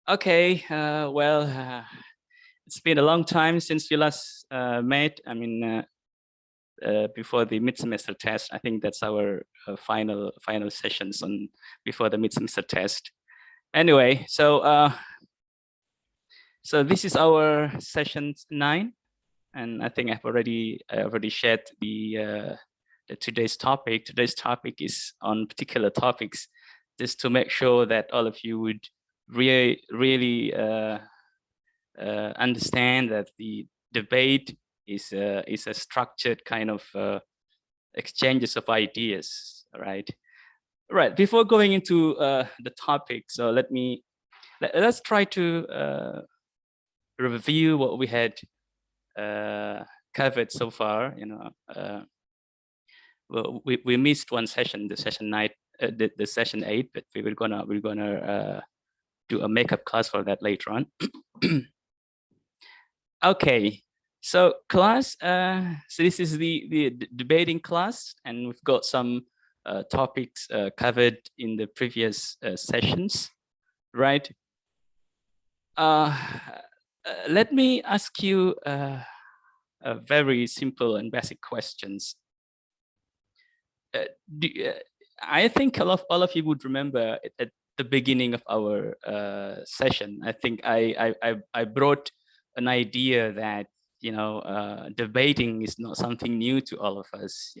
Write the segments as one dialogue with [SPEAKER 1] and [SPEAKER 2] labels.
[SPEAKER 1] Okay, it's been a long time since we last met. I mean, before the mid-semester test. I think that's our final sessions on before the mid-semester test. Anyway, so this is our session 9, and I think I already shared the today's topic. Today's topic is on particular topics, just to make sure that all of you would really understand that the debate is a structured kind of exchanges of ideas, right? Right. Before going into the topic, so let's try to review what we had covered so far. Well, we missed one session, the session 9, the session 8, but we're gonna do a makeup class for that later on. Okay, so class, so this is the debating class, and we've got some topics covered in the previous sessions, right? Let me ask you a very simple and basic questions. I think all of you would remember at the beginning of our session. I think I brought an idea that debating is not something new to all of us.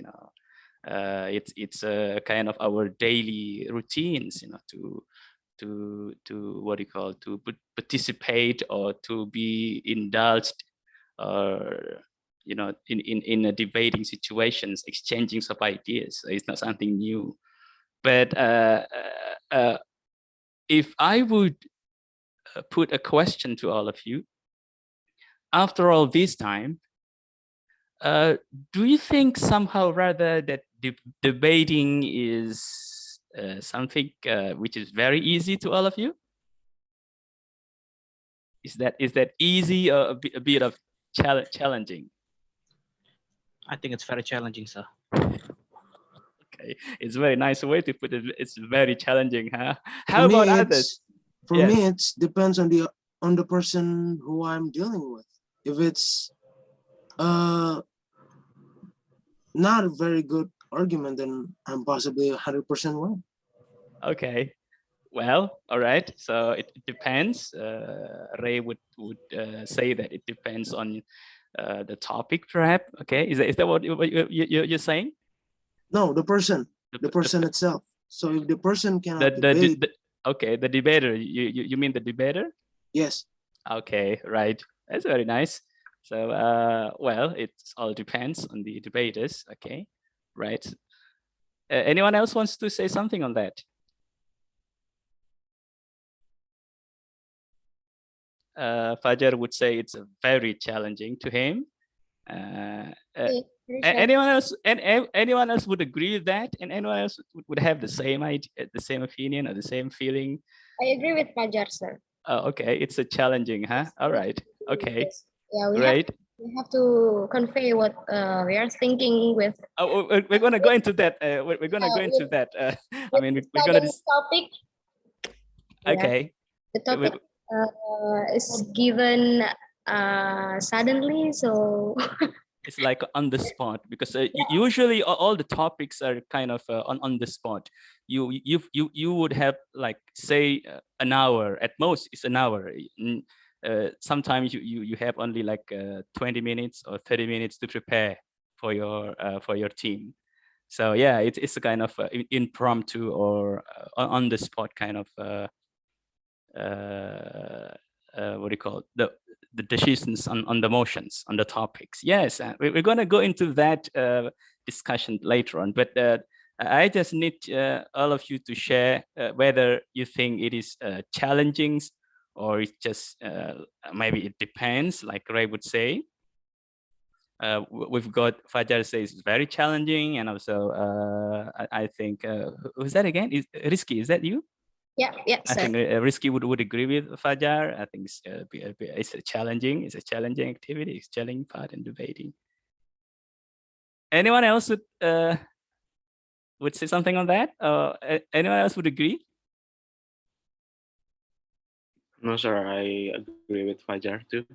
[SPEAKER 1] It's a kind of our daily routines. To what do you call, to participate or to be indulged, or in a debating situations, exchanging of ideas. So it's not something new. But if I would put a question to all of you, after all this time, do you think somehow rather that debating is something which is very easy to all of you? Is that easy or a bit of challenging?
[SPEAKER 2] I think it's very challenging, sir.
[SPEAKER 1] Okay, it's a very nice way to put it. It's very challenging, huh? How about others?
[SPEAKER 3] For me, it depends on the person who I'm dealing with. If it's not a very good argument, then I'm possibly 100% wrong.
[SPEAKER 1] Okay, well, all right. So it depends. Ray would say that it depends on the topic, perhaps. Okay, is that what you're saying?
[SPEAKER 3] No, the person itself. So if the person cannot debate,
[SPEAKER 1] okay, the debater. You mean the debater?
[SPEAKER 3] Yes.
[SPEAKER 1] Okay, right. That's very nice. So well, it all depends on the debaters. Okay, right. Anyone else wants to say something on that? Fajar would say it's very challenging to him. Anyone else would agree with that, and anyone else would have the same idea, the same opinion, or the same feeling?
[SPEAKER 4] I agree with Fajar, sir.
[SPEAKER 1] Oh, okay, it's a challenging, huh? All right, okay.
[SPEAKER 4] Yes. Yeah,
[SPEAKER 1] Great.
[SPEAKER 4] We have to convey what we are thinking with.
[SPEAKER 1] Oh, we're gonna go into that. We're gonna go into that. I mean, we're gonna
[SPEAKER 4] this topic.
[SPEAKER 1] Okay.
[SPEAKER 4] The topic is given suddenly, so
[SPEAKER 1] it's like on the spot, because usually all the topics are kind of on the spot. You would have, like, say an hour at most. It's an hour. Sometimes you have only like 20 minutes or 30 minutes to prepare for your team. So yeah, it's a kind of impromptu or on the spot kind of what do you call it? The decisions on the motions, on the topics. Yes, we're going to go into that discussion later on, but I just need all of you to share whether you think it is challenging, or it's just maybe it depends, like Ray would say. We've got Fajar says it's very challenging, and also I think who's that again? Is Rizky? Is that you?
[SPEAKER 4] Yeah.
[SPEAKER 1] I think Rizky would agree with Fajar. I think it's a challenging activity. It's challenging part in debating. Anyone else would say something on that? Anyone else would agree?
[SPEAKER 5] No, sir. I agree with Fajar too.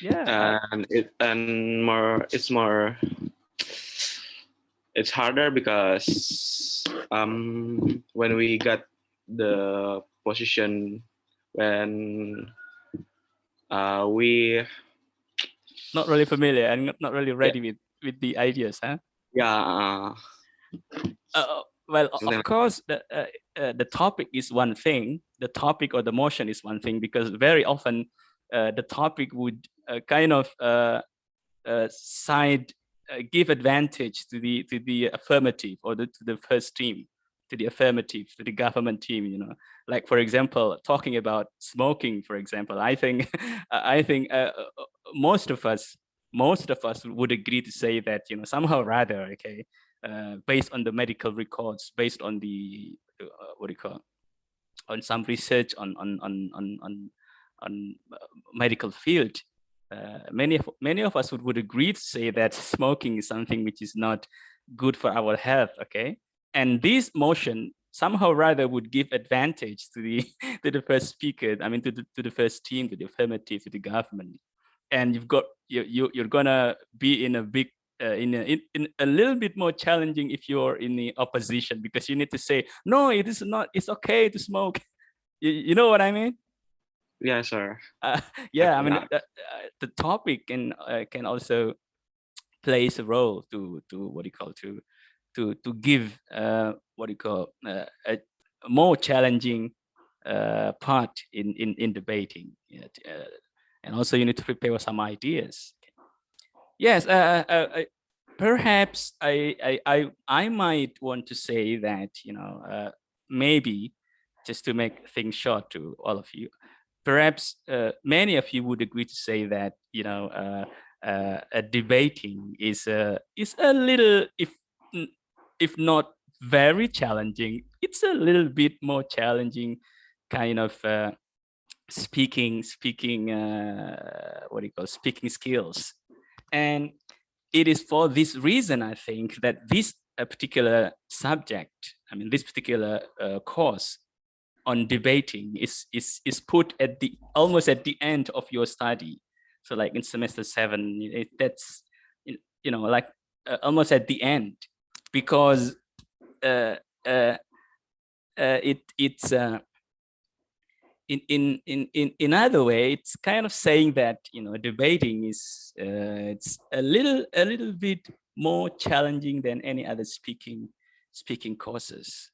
[SPEAKER 1] Yeah,
[SPEAKER 5] It's harder because when we got the position, when we
[SPEAKER 1] not really familiar and not really
[SPEAKER 5] yeah,
[SPEAKER 1] ready with the ideas, huh?
[SPEAKER 5] yeah,
[SPEAKER 1] Well,
[SPEAKER 5] something
[SPEAKER 1] of
[SPEAKER 5] like
[SPEAKER 1] course, the topic is one thing. The topic or the motion is one thing, because very often the topic would kind of side give advantage to the affirmative, or to the first team, to the affirmative, to the government team. Like, for example, talking about smoking, for example, I think I think most of us would agree to say that, somehow rather, okay, based on the medical records, based on the what do you call, on some research on medical field, many of us would agree to say that smoking is something which is not good for our health, okay? And this motion somehow rather would give advantage to the to the first speaker, I mean, to the first team, to the affirmative, to the government. And you're gonna be in a big in a little bit more challenging if you're in the opposition, because you need to say, no, it is not, it's okay to smoke. You know what I mean?
[SPEAKER 5] yeah, sir.
[SPEAKER 1] uh,
[SPEAKER 5] I
[SPEAKER 1] yeah, I
[SPEAKER 5] think
[SPEAKER 1] mean, the topic can also plays a role to what do you call, to give what do you call, a more challenging part in debating. And also you need to prepare some ideas. Yes, perhaps I might want to say that, maybe, just to make things short to all of you, perhaps many of you would agree to say that, debating is a little, if not very challenging, it's a little bit more challenging kind of speaking what do you call, speaking skills. And it is for this reason, I think, that this particular subject, I mean, this particular course on debating is put at the almost at the end of your study. So like in semester 7, that's, like almost at the end, because uh, uh, it's in other way, it's kind of saying that, debating is it's a little bit more challenging than any other speaking courses.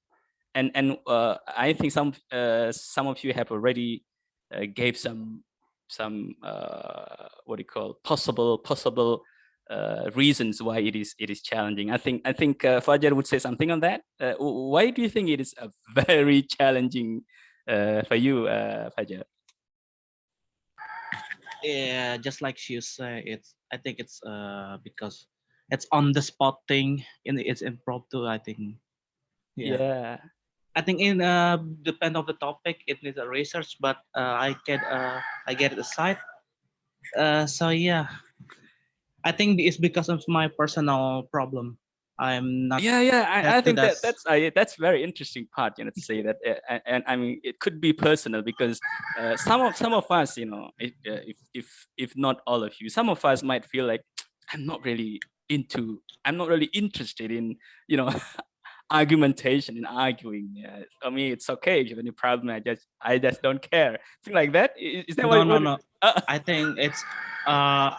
[SPEAKER 1] And I think some of you have already gave some what do you call, possible reasons why it is challenging. I think Fajar would say something on that. Why do you think it is a very challenging for you, Fajar?
[SPEAKER 2] Yeah, just like you say, I think it's because it's on the spot thing, and it's impromptu. I think. Yeah.
[SPEAKER 1] Yeah.
[SPEAKER 2] I think in depend of the topic, it needs a research, but I get it aside. So yeah, I think it's because of my personal problem. I'm not
[SPEAKER 1] Yeah, I
[SPEAKER 2] happy.
[SPEAKER 1] think that's very interesting part, to say that, and I mean, it could be personal, because some of us, if not all of you, some of us might feel like, I'm not really I'm not really interested in, argumentation and arguing. Yeah, for me, it's okay. If you have any problem, I just don't care. Something like that. Is that
[SPEAKER 2] No,
[SPEAKER 1] what?
[SPEAKER 2] no, no.
[SPEAKER 1] Uh,
[SPEAKER 2] I think uh,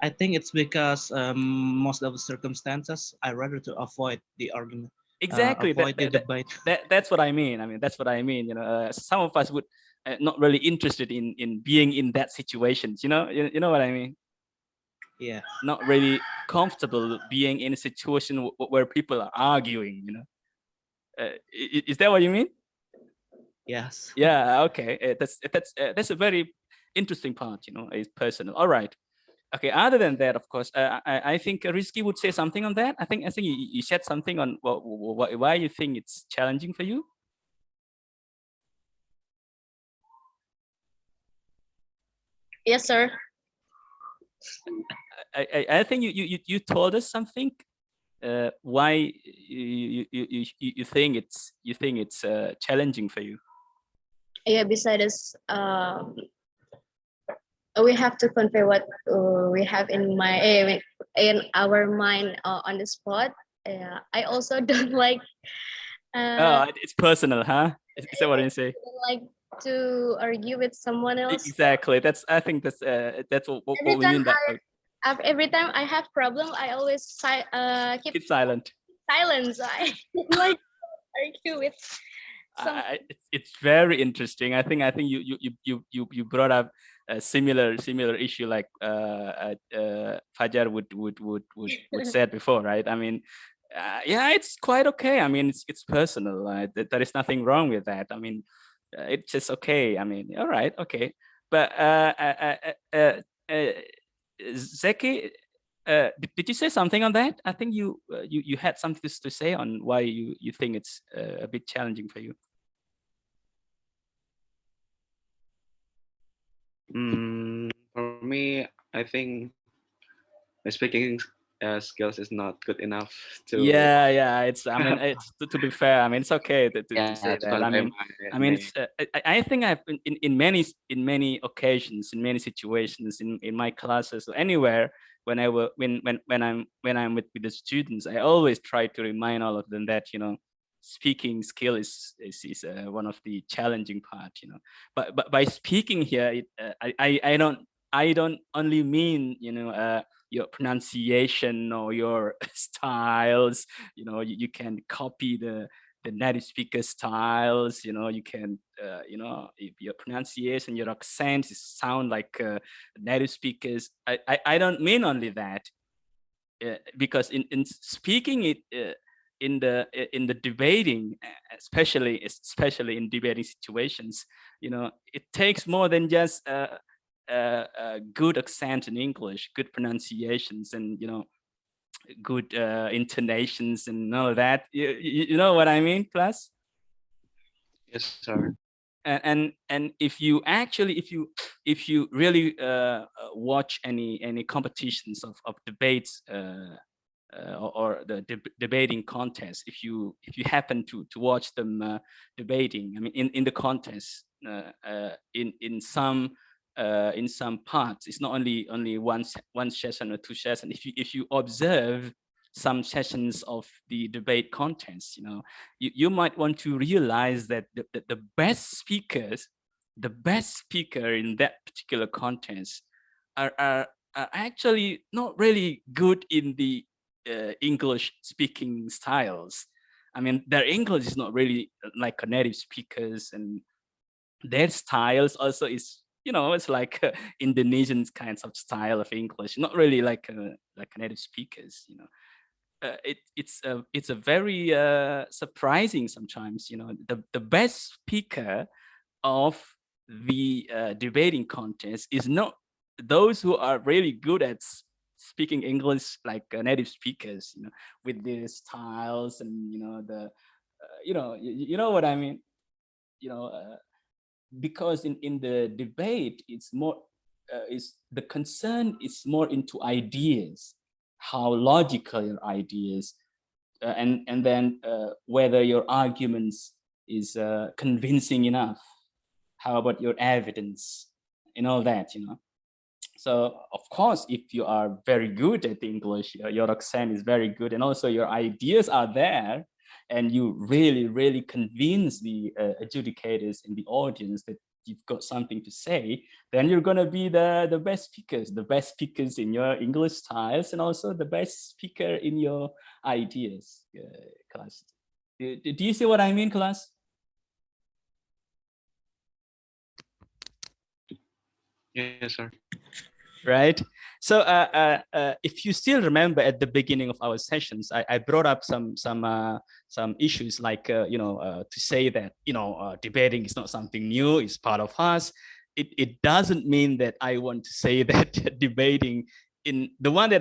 [SPEAKER 2] I think it's because most of the circumstances I rather to avoid the argument,
[SPEAKER 1] exactly.
[SPEAKER 2] avoid the debate.
[SPEAKER 1] That's what I mean. I mean, that's what I mean. Some of us would not really interested in being in that situations. You know what I mean.
[SPEAKER 2] Yeah.
[SPEAKER 1] Not really comfortable being in a situation where people are arguing. Is that what you mean?
[SPEAKER 2] Yes.
[SPEAKER 1] Yeah. Okay. That's a very interesting part. Is personal. All right. Okay. Other than that, of course, I think Rizky would say something on that. I think you said something on why you think it's challenging for you.
[SPEAKER 4] Yes, sir.
[SPEAKER 1] I think you told us something. Why you think it's challenging for you.
[SPEAKER 4] yeah, besides we have to convey what we have in our mind on the spot. I also don't like uh,
[SPEAKER 1] It's personal, huh? Is that what you say?
[SPEAKER 4] don't like to argue with someone else.
[SPEAKER 1] Exactly. That's
[SPEAKER 4] Every
[SPEAKER 1] what we
[SPEAKER 4] time
[SPEAKER 1] mean by
[SPEAKER 4] every time I have problem, I always keep
[SPEAKER 1] keep silent.
[SPEAKER 4] silence. I don't like argue with some.
[SPEAKER 1] It's very interesting. I think you brought up a similar issue like Fajar would said before, right? I mean, yeah, it's quite okay. I mean, it's personal. There is nothing wrong with that. I mean, it's just okay. I mean, all right, okay. But Zeki, did you say something on that? I think you had something to say on why you think it's a bit challenging for you.
[SPEAKER 5] For me, I think my speaking skills is not good enough to
[SPEAKER 1] Yeah. It's I mean, it's to be fair. I mean, it's okay to
[SPEAKER 5] yeah
[SPEAKER 1] say
[SPEAKER 5] to
[SPEAKER 1] that. I
[SPEAKER 5] convey
[SPEAKER 1] mean,
[SPEAKER 5] my
[SPEAKER 1] it's I think I've been in many occasions, in many situations, in my classes or anywhere when I were when I'm with the students, I always try to remind all of them that speaking skill is one of the challenging part. But by speaking here, I don't only mean your pronunciation or your styles. You can copy the native speaker styles. You can if your pronunciation, your accents sound like native speakers. I don't mean only that, because in speaking it in the debating, especially in debating situations, it takes more than just good accent in English, good pronunciations, and good intonations and all of that. You know what I mean, class?
[SPEAKER 5] yes sir.
[SPEAKER 1] And if you actually if you really watch any competitions of debates, or the debating contest, if you happen to watch them debating, I mean, in the contest, in some parts, it's not only one session or two sessions. If you observe some sessions of the debate contest, you might want to realize that the best speakers, the best speaker in that particular contest are actually not really good in the English speaking styles. I mean, their English is not really like a native speakers, and their styles also is, it's like Indonesian kinds of style of English, not really like a native speakers. It's a very surprising sometimes. The best speaker of the debating contest is not those who are really good at speaking English like native speakers, with their styles and the you know what I mean. You know, because in the debate, it's more is the concern is more into ideas, how logical your ideas, and then whether your arguments is convincing enough. How about your evidence and all that. So of course, if you are very good at English, your accent is very good, and also your ideas are there, and you really convince the adjudicators in the audience that you've got something to say, then you're going to be the best speakers in your English styles, and also the best speaker in your ideas, class. Do you see what I mean, class?
[SPEAKER 5] Yes sir.
[SPEAKER 1] Right. So if you still remember at the beginning of our sessions, I brought up some issues like to say that debating is not something new; it's part of us. It doesn't mean that I want to say that debating in the one that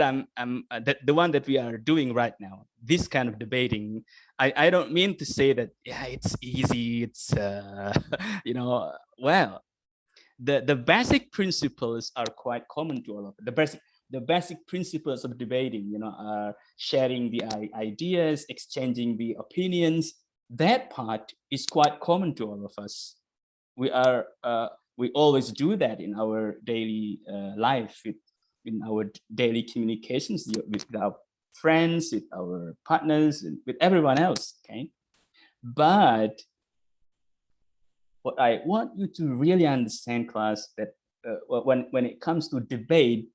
[SPEAKER 1] the one that we are doing right now, this kind of debating, I don't mean to say that it's easy. It's well, the basic principles are quite common to all of it. The basic principles of debating, are sharing the ideas, exchanging the opinions. That part is quite common to all of us. we always do that in our daily life, in our daily communications with our friends, with our partners, and with everyone else. Okay, but what I want you to really understand, class, that when it comes to debate,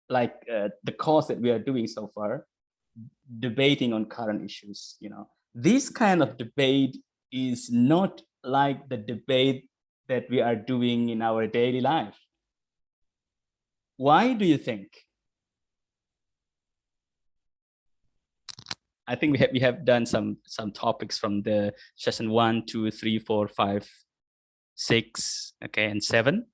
[SPEAKER 1] like the course that we are doing so far, debating on current issues, this kind of debate is not like the debate that we are doing in our daily life. Why do you think? I think we have done some topics from the session 1, 2, 3, 4, 5, 6, okay, and 7.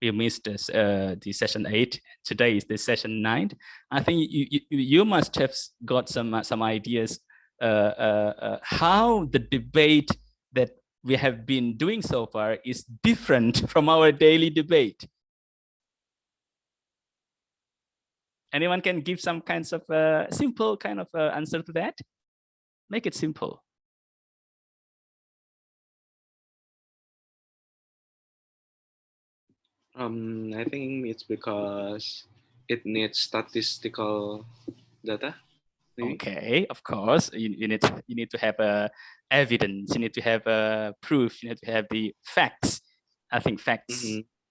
[SPEAKER 1] We missed this, the session 8. Today is the session 9. I think you must have got some ideas how the debate that we have been doing so far is different from our daily debate. Anyone can give some kinds of simple kind of answer to that? Make it simple.
[SPEAKER 5] I think it's because it needs statistical data. Maybe?
[SPEAKER 1] Okay, of course, you need to have evidence. You need to have proof. You need to have the facts. I think facts,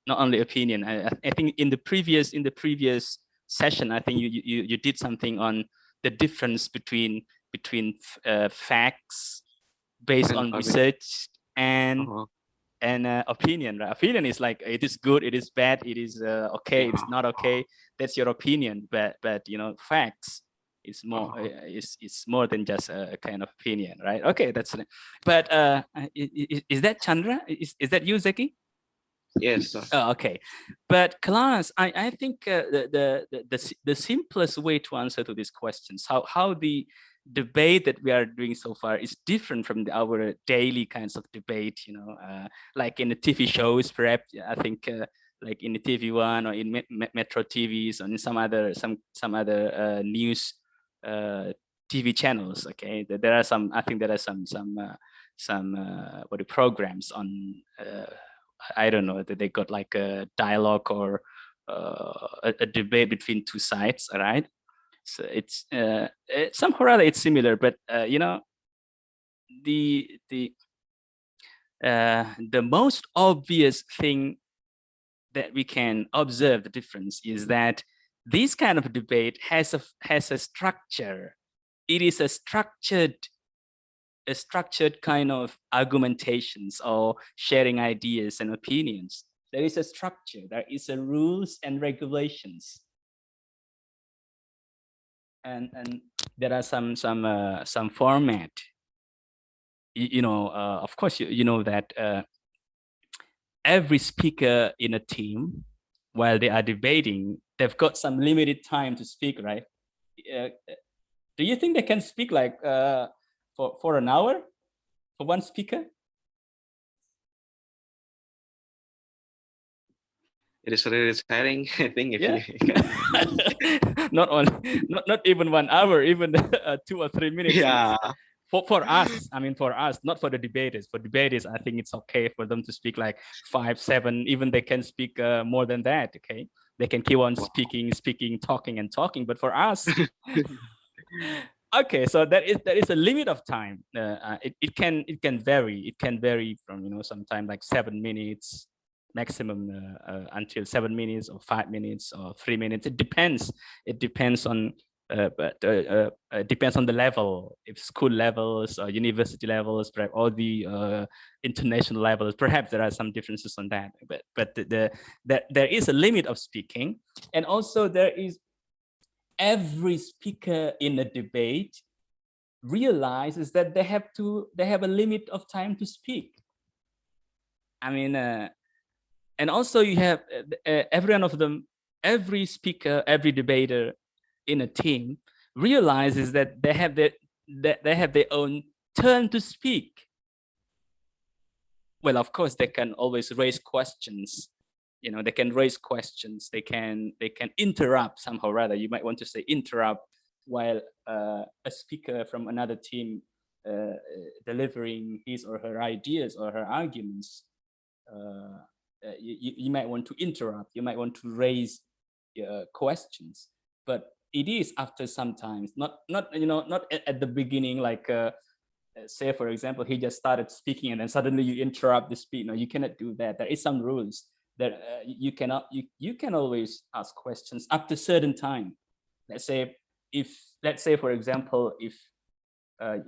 [SPEAKER 1] not only opinion. I think in the previous session, I think you did something on the difference between facts based on research and opinion. Right? Opinion is like it is good, it is bad, it is okay, it's not okay. That's your opinion. But facts is more it's more than just a kind of opinion, right? Okay, that's it. But is that Chandra? Is that you, Zeki?
[SPEAKER 5] Yes.
[SPEAKER 1] Oh, okay, but class, I think the simplest way to answer to these questions, how the debate that we are doing so far is different from our daily kinds of debate, like in the TV shows, perhaps. I think like in the TV1 or in Metro TVs or in some other news TV channels. Okay, there are some. I think there are some programs on. I don't know that they got like a dialogue or a debate between two sides. All right. So it's somehow or other it's similar, but the most obvious thing that we can observe the difference is that this kind of debate has a structure. It is a structured kind of argumentations or sharing ideas and opinions. There is a structure. There is a rules and regulations. And there are some format. Of course, you know that every speaker in a team, while they are debating, they've got some limited time to speak, right? Do you think they can speak like for an hour for one speaker?
[SPEAKER 5] It is really exciting, I think, if you
[SPEAKER 1] not even 1 hour, even 2 or 3 minutes.
[SPEAKER 5] Yeah.
[SPEAKER 1] For us, for us, not for the debaters. For debaters, I think it's okay for them to speak like 5, 7, even they can speak more than that. Okay, they can keep on speaking, talking. But for us, okay, so there is a limit of time. It can vary. It can vary from sometime like 7 minutes maximum until 7 minutes or 5 minutes or 3 minutes. It depends. It depends on depends on the level, if school levels or university levels, perhaps, or the international levels. Perhaps there are some differences on that. But there is a limit of speaking, and also there is every speaker in a debate realizes that they have a limit of time to speak. And also you have every one of them, every speaker, every debater in a team realizes that they have their own turn to speak. Well, of course, they can always raise questions. They can raise questions. They can interrupt somehow or other. You might want to say interrupt while a speaker from another team delivering his or her ideas or her arguments. you might want to interrupt, you might want to raise questions, but it is after sometimes, not not at the beginning, like say for example he just started speaking and then suddenly you interrupt the speech. No, you cannot do that. There is some rules that you cannot, you can always ask questions after certain time. Let's say, if let's say for example, if uh,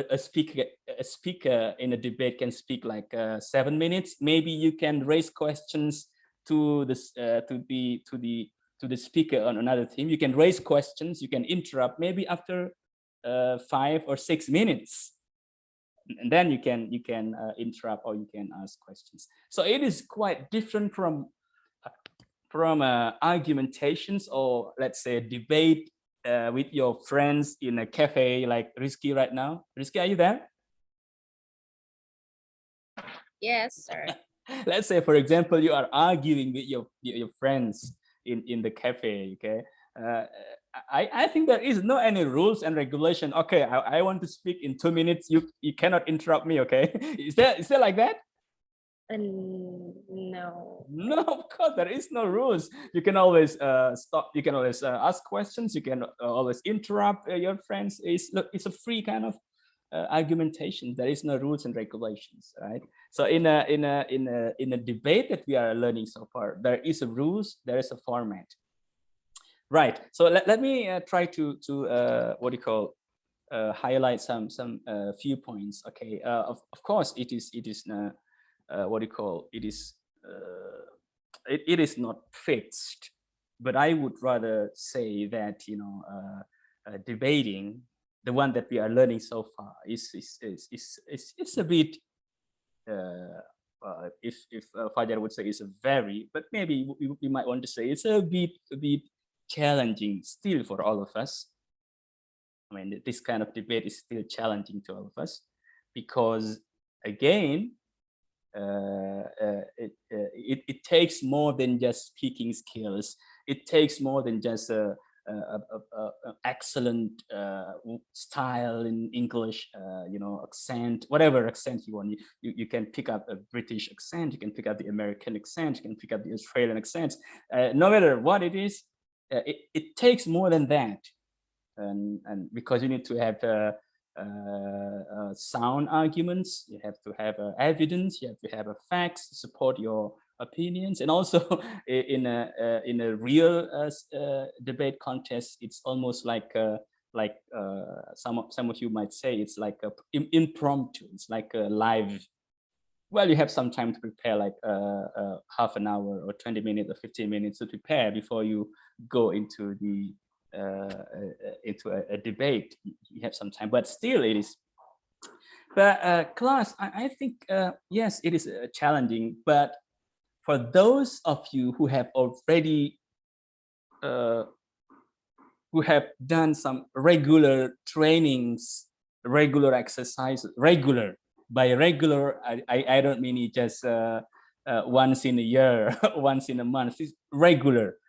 [SPEAKER 1] a speaker in a debate can speak like 7 minutes, maybe you can raise questions to this to the speaker on another team. You can raise questions, you can interrupt maybe after 5 or 6 minutes, and then you can interrupt or you can ask questions. So it is quite different from argumentations, or let's say debate with your friends in a cafe like Rizky right now. Rizky, are you there?
[SPEAKER 4] Yes, sir.
[SPEAKER 1] Let's say, for example, you are arguing with your friends in the cafe. Okay, uh, I think there is no any rules and regulation. Okay, I want to speak in 2 minutes. You cannot interrupt me. Okay, is there like that?
[SPEAKER 4] No.
[SPEAKER 1] No, of course there is no rules. You can always stop. You can always ask questions. You can always interrupt your friends. It's a free kind of argumentation. There is no rules and regulations, right? So in a debate that we are learning so far, there is a rules. There is a format, right? So let me try to what do you call, highlight some few points. Okay, of course it is what do you call, it is it is not fixed, but I would rather say that debating, the one that we are learning so far, is a bit if Fajar would say it's a very, but maybe we might want to say it's a bit challenging still for all of us. I mean, this kind of debate is still challenging to all of us, because again, it takes more than just speaking skills. It takes more than just a excellent style in English, accent, whatever accent you want. You can pick up a British accent, you can pick up the American accent, you can pick up the Australian accent. No matter what it is, it takes more than that, and because you need to have sound arguments, you have to have evidence, you have to have facts to support your opinions, and also in a real debate contest, it's almost like some of you might say it's like a impromptu. It's like a live. Well, you have some time to prepare, like half an hour or 20 minutes or 15 minutes to prepare before you go into a debate. You have some time, but still it is. But class, I think yes, it is challenging. But for those of you who have already who have done some regular trainings, regular exercises, regular. By regular, I don't mean it just once in a year, once in a month. It's regular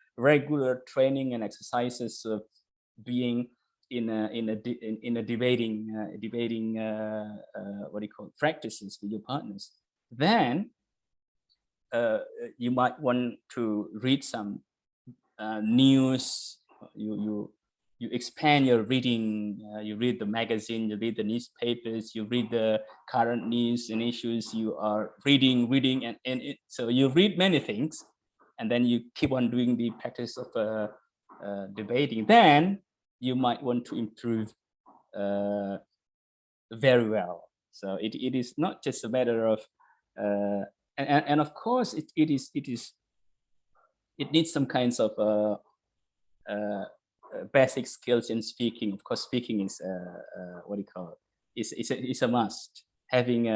[SPEAKER 1] training and exercises of being in a debating what do you call it, practices with your partners. Then you might want to read some news. You expand your reading. You read the magazine, you read the newspapers, you read the current news and issues. You are reading, so you read many things, and then you keep on doing the practice of debating. Then you might want to improve very well. So it is not just a matter of and of course it needs some kinds of basic skills in speaking. Of course, speaking is what do you call it? Is a must. Having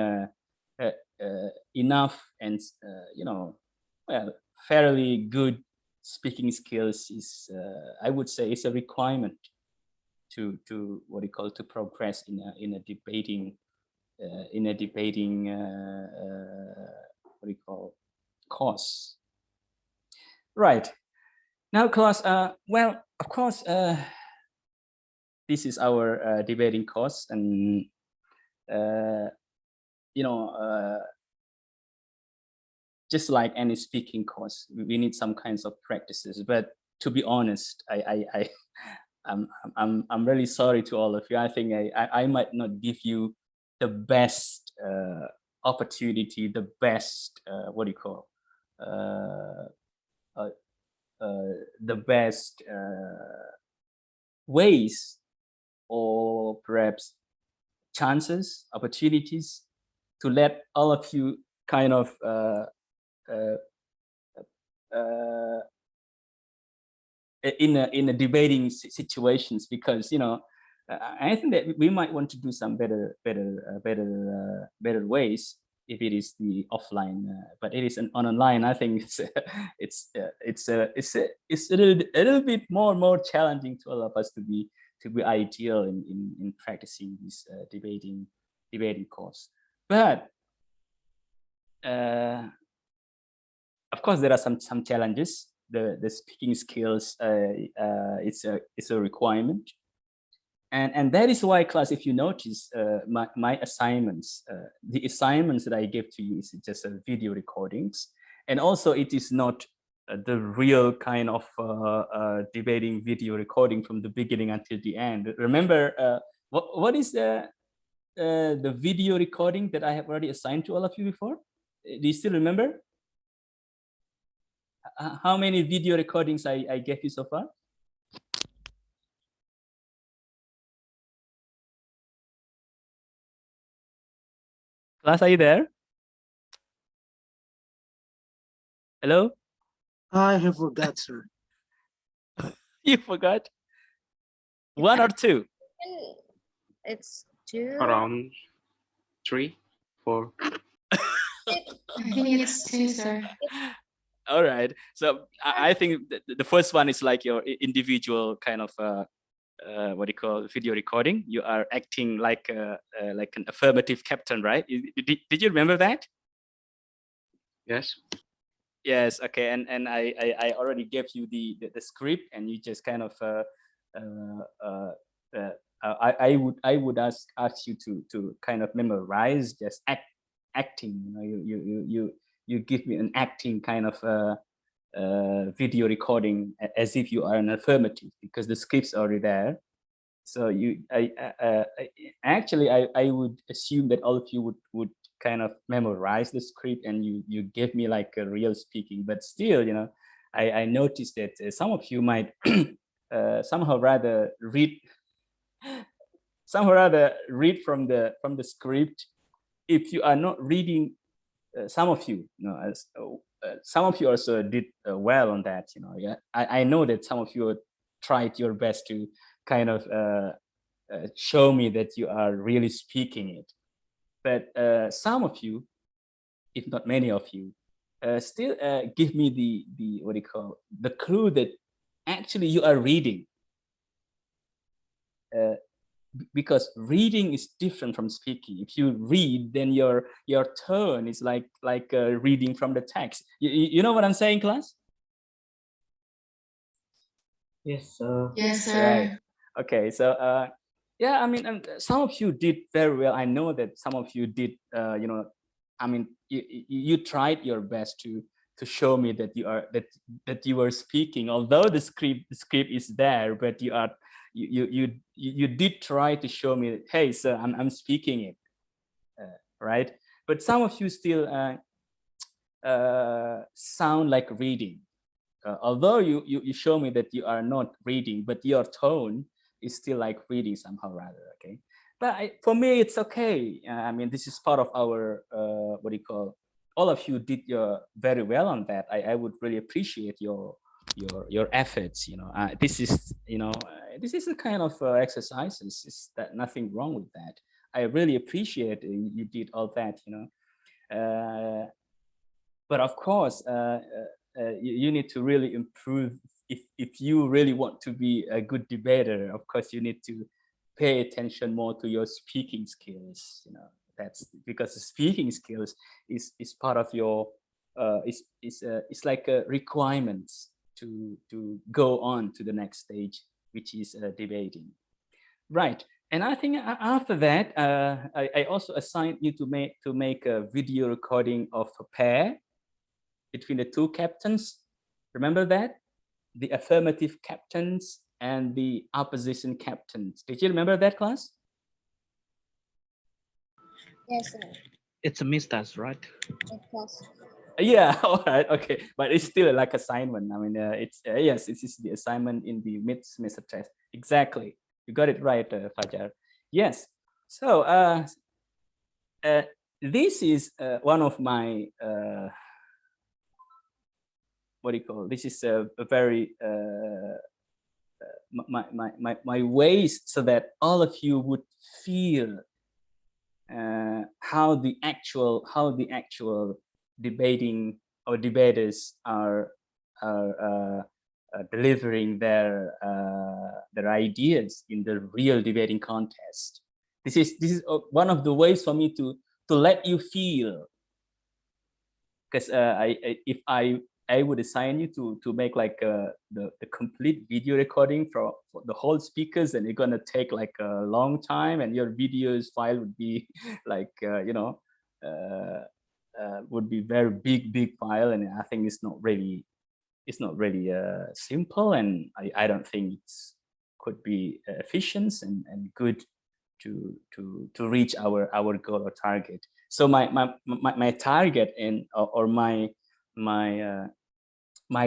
[SPEAKER 1] enough and well, fairly good speaking skills is, I would say, is a requirement to what do you call it, to progress in a debating what do you call course. Right. Now, class, well, of course, this is our debating course, and just like any speaking course, we need some kinds of practices. But to be honest, I'm really sorry to all of you. I think I might not give you the best opportunity, the best what do you call uh, the best ways, or perhaps chances, opportunities to let all of you kind of uh, uh, in a debating situations, because I think that we might want to do some better ways if it is the offline, but it is on online. I think it's a little bit more challenging to all of us to be ideal in practicing this debating course. But of course, there are some challenges. The speaking skills, it's a requirement, and that is why, class, if you notice, my assignments, the assignments that I give to you is just video recordings, and also it is not the real kind of debating video recording from the beginning until the end. Remember, what is the video recording that I have already assigned to all of you before? Do you still remember? How many video recordings I gave you so far? Class, are you there? Hello?
[SPEAKER 3] I have forgot, sir.
[SPEAKER 1] You forgot? One or two?
[SPEAKER 4] It's 2.
[SPEAKER 5] Around 3, 4.
[SPEAKER 6] I think it's 2, sir.
[SPEAKER 1] All right. So I think the first one is like your individual kind of what do you call video recording. You are acting like an affirmative captain, right? Did you remember that?
[SPEAKER 5] Yes.
[SPEAKER 1] Yes. Okay. And I already gave you the script, and you just kind of I would ask you to kind of memorize, just acting. You give me an acting kind of video recording as if you are an affirmative, because the script's already there. So I would assume that all of you would kind of memorize the script, and you give me like a real speaking. But still, I noticed that some of you might somehow rather read from the script. If you are not reading, some of you, some of you also did well on that. Yeah, I know that some of you tried your best to kind of show me that you are really speaking it. But some of you, if not many of you, still give me the what do you call, the clue that actually you are reading. Because reading is different from speaking. If you read, then your tone is like reading from the text. You know what I'm saying, class?
[SPEAKER 2] Yes, sir.
[SPEAKER 6] Yes, sir.
[SPEAKER 1] Right. Okay. So yeah, I mean, some of you did very well. I know that some of you did. I mean, you tried your best to show me that you were speaking, although the script is there, but you did try to show me that, hey, sir, I'm speaking it, right? But some of you still sound like reading, although you show me that you are not reading, but your tone is still like reading somehow rather. Okay, but for me it's okay. I mean, this is part of our what do you call, all of you did very well on that. I would really appreciate your efforts. This is this is a kind of exercises. Is that nothing wrong with that? I really appreciate you did all that. But of course, you need to really improve. If you really want to be a good debater, of course, you need to pay attention more to your speaking skills. That's because the speaking skills is part of your it's like a requirements to go on to the next stage, which is debating, right? And I think after that, I also assigned you to make a video recording of a pair. between the two captains. Remember that? The affirmative captains and the opposition captains. Did you remember that, class?
[SPEAKER 4] Yes, sir.
[SPEAKER 2] It's a mistas, right?
[SPEAKER 4] Of course.
[SPEAKER 1] Yeah, all right, okay, but it's still like assignment. I mean, it's yes, this is the assignment in the mid-semester test. Exactly, you got it right, Fajar. Yes. So this is one of my what do you call? This is a very my ways so that all of you would feel how the actual debating or debaters are delivering their ideas in the real debating contest. This is one of the ways for me to let you feel, because if I would assign you to make like the complete video recording for the whole speakers, and it's gonna take like a long time, and your videos file would be like uh, would be very big file, and I think it's not really simple, and I don't think it's could be efficient and good to reach our goal or target. So my target and or my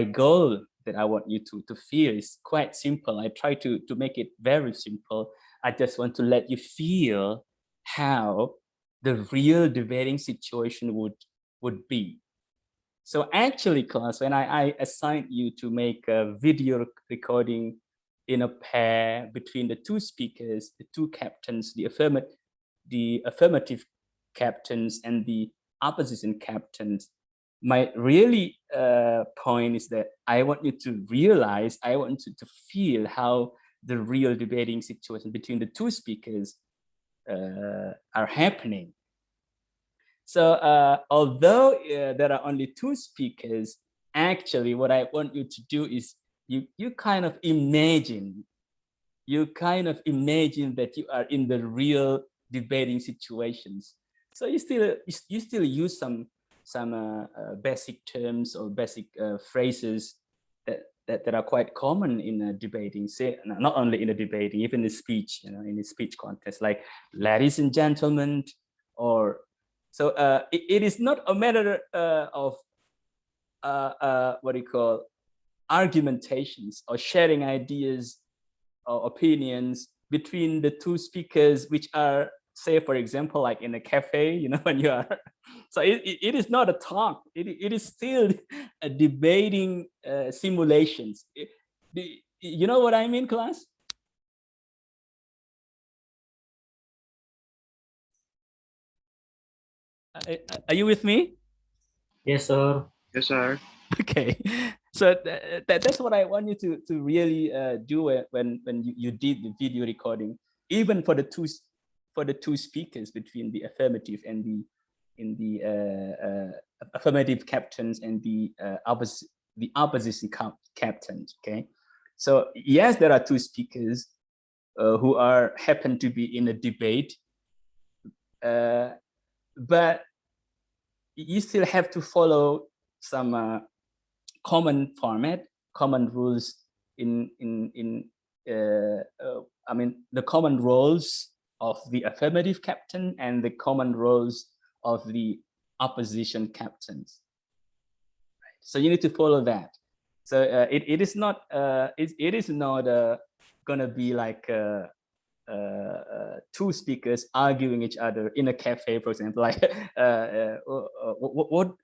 [SPEAKER 1] goal that I want you to feel is quite simple. I try to make it very simple. I just want to let you feel how the real debating situation would be. So actually, class, when I assigned you to make a video recording in a pair between the two speakers, the two captains, the affirmative captains and the opposition captains, my really point is that I want you to realize, I want you to feel how the real debating situation between the two speakers are happening. So although there are only two speakers, actually what I want you to do is you kind of imagine that you are in the real debating situations. So you still use some basic terms or basic phrases that are quite common in debating. Say not only in a debating, even in speech, in a speech contest, like ladies and gentlemen, or so. It is not a matter of what do you call argumentations or sharing ideas or opinions between the two speakers, which are, say, for example, like in a cafe, when you are. So it is not a talk. It is still a debating simulations. You know what I mean, class? Are you with me?
[SPEAKER 7] Yes, sir.
[SPEAKER 5] Yes, sir.
[SPEAKER 1] Okay, so that's what I want you to really do when you did the video recording, even for the two speakers between the affirmative and the affirmative captains and the opposition captains. Okay, so yes, there are two speakers who happen to be in a debate, but you still have to follow some common format, common rules I mean, the common roles of the affirmative captain and the common roles of the opposition captains. Right? So you need to follow that. So it is not gonna be like two speakers arguing each other in a cafe, for example. Like what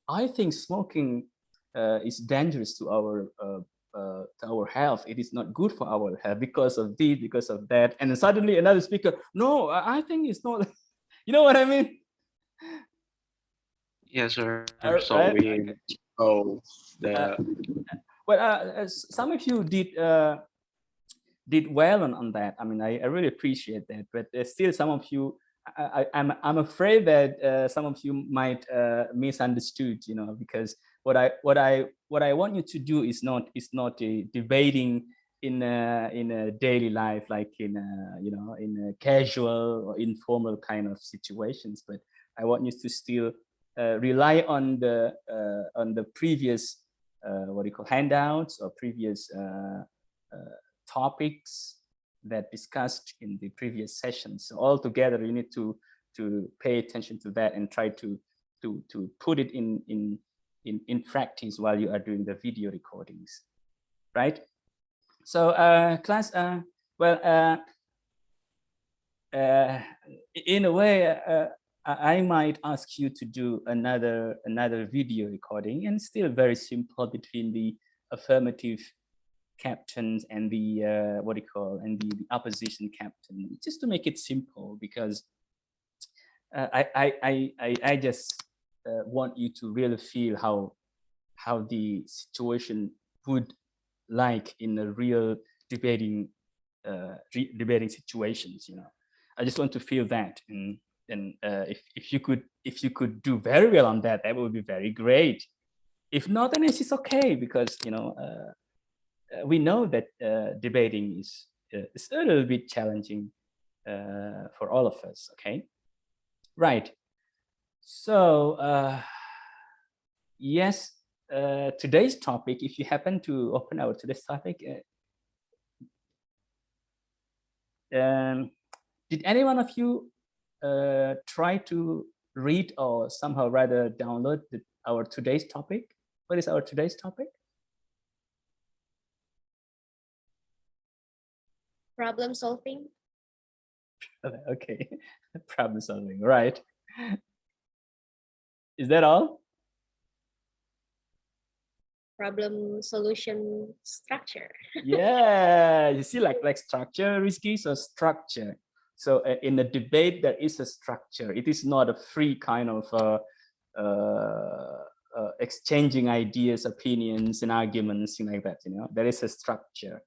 [SPEAKER 1] I think smoking is dangerous to our health. It is not good for our health because of this, because of that. And then suddenly another speaker, no, I think it's not. You know what I mean?
[SPEAKER 5] Yes, sir.
[SPEAKER 1] All
[SPEAKER 5] So
[SPEAKER 1] right.
[SPEAKER 5] we go the
[SPEAKER 1] Well, some of you did well on that. I mean, I really appreciate that. But still, some of you, I'm afraid that some of you might misunderstood. Because what I want you to do is not a debating in a daily life, like in in a casual or informal kind of situations. But I want you to still rely on the previous what do you call handouts or previous topics that discussed in the previous sessions. So all together, you need to pay attention to that and try to put it in practice while you are doing the video recordings, right? So class, well, in a way, I might ask you to do another video recording, and still very simple, between the affirmative captains and the what do you call, and the opposition captain, just to make it simple, because I just want you to really feel how the situation would like in a real debating debating situations. You know, I just want to feel that, and if you could do very well on that, that would be very great. If not, then it's okay, because you know we know that debating is a little bit challenging for all of us. Okay, right. So yes, today's topic, if you happen to open our today's topic, did any one of you try to read or somehow rather download our today's topic? What is our today's topic?
[SPEAKER 4] Problem solving.
[SPEAKER 1] Okay, problem solving, right? Is that all?
[SPEAKER 4] Problem solution structure.
[SPEAKER 1] Yeah, you see, like structure, Rizky, so structure. So in a debate, there is a structure. It is not a free kind of exchanging ideas, opinions, and arguments, things like that. You know, there is a structure.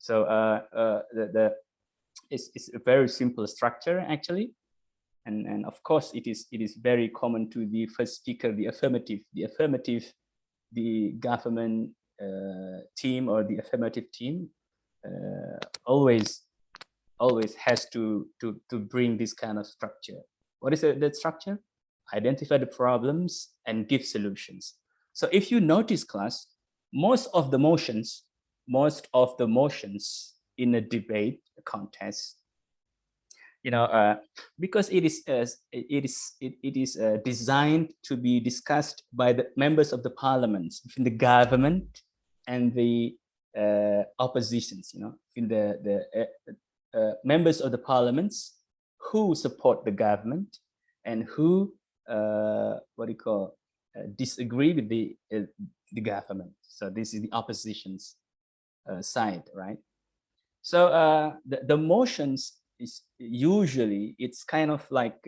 [SPEAKER 1] So it's a very simple structure, actually, and of course it is very common to the first speaker, the affirmative, the government team or the affirmative team always has to bring this kind of structure. What is that structure? Identify the problems and give solutions. So if you notice, class, most of the motions in a debate, a contest, you know, because it is designed to be discussed by the members of the parliament, between the government and the oppositions. You know, in the members of the parliaments who support the government and who what do you call disagree with the government. So this is the opposition's side, right? So the motions is usually, it's kind of like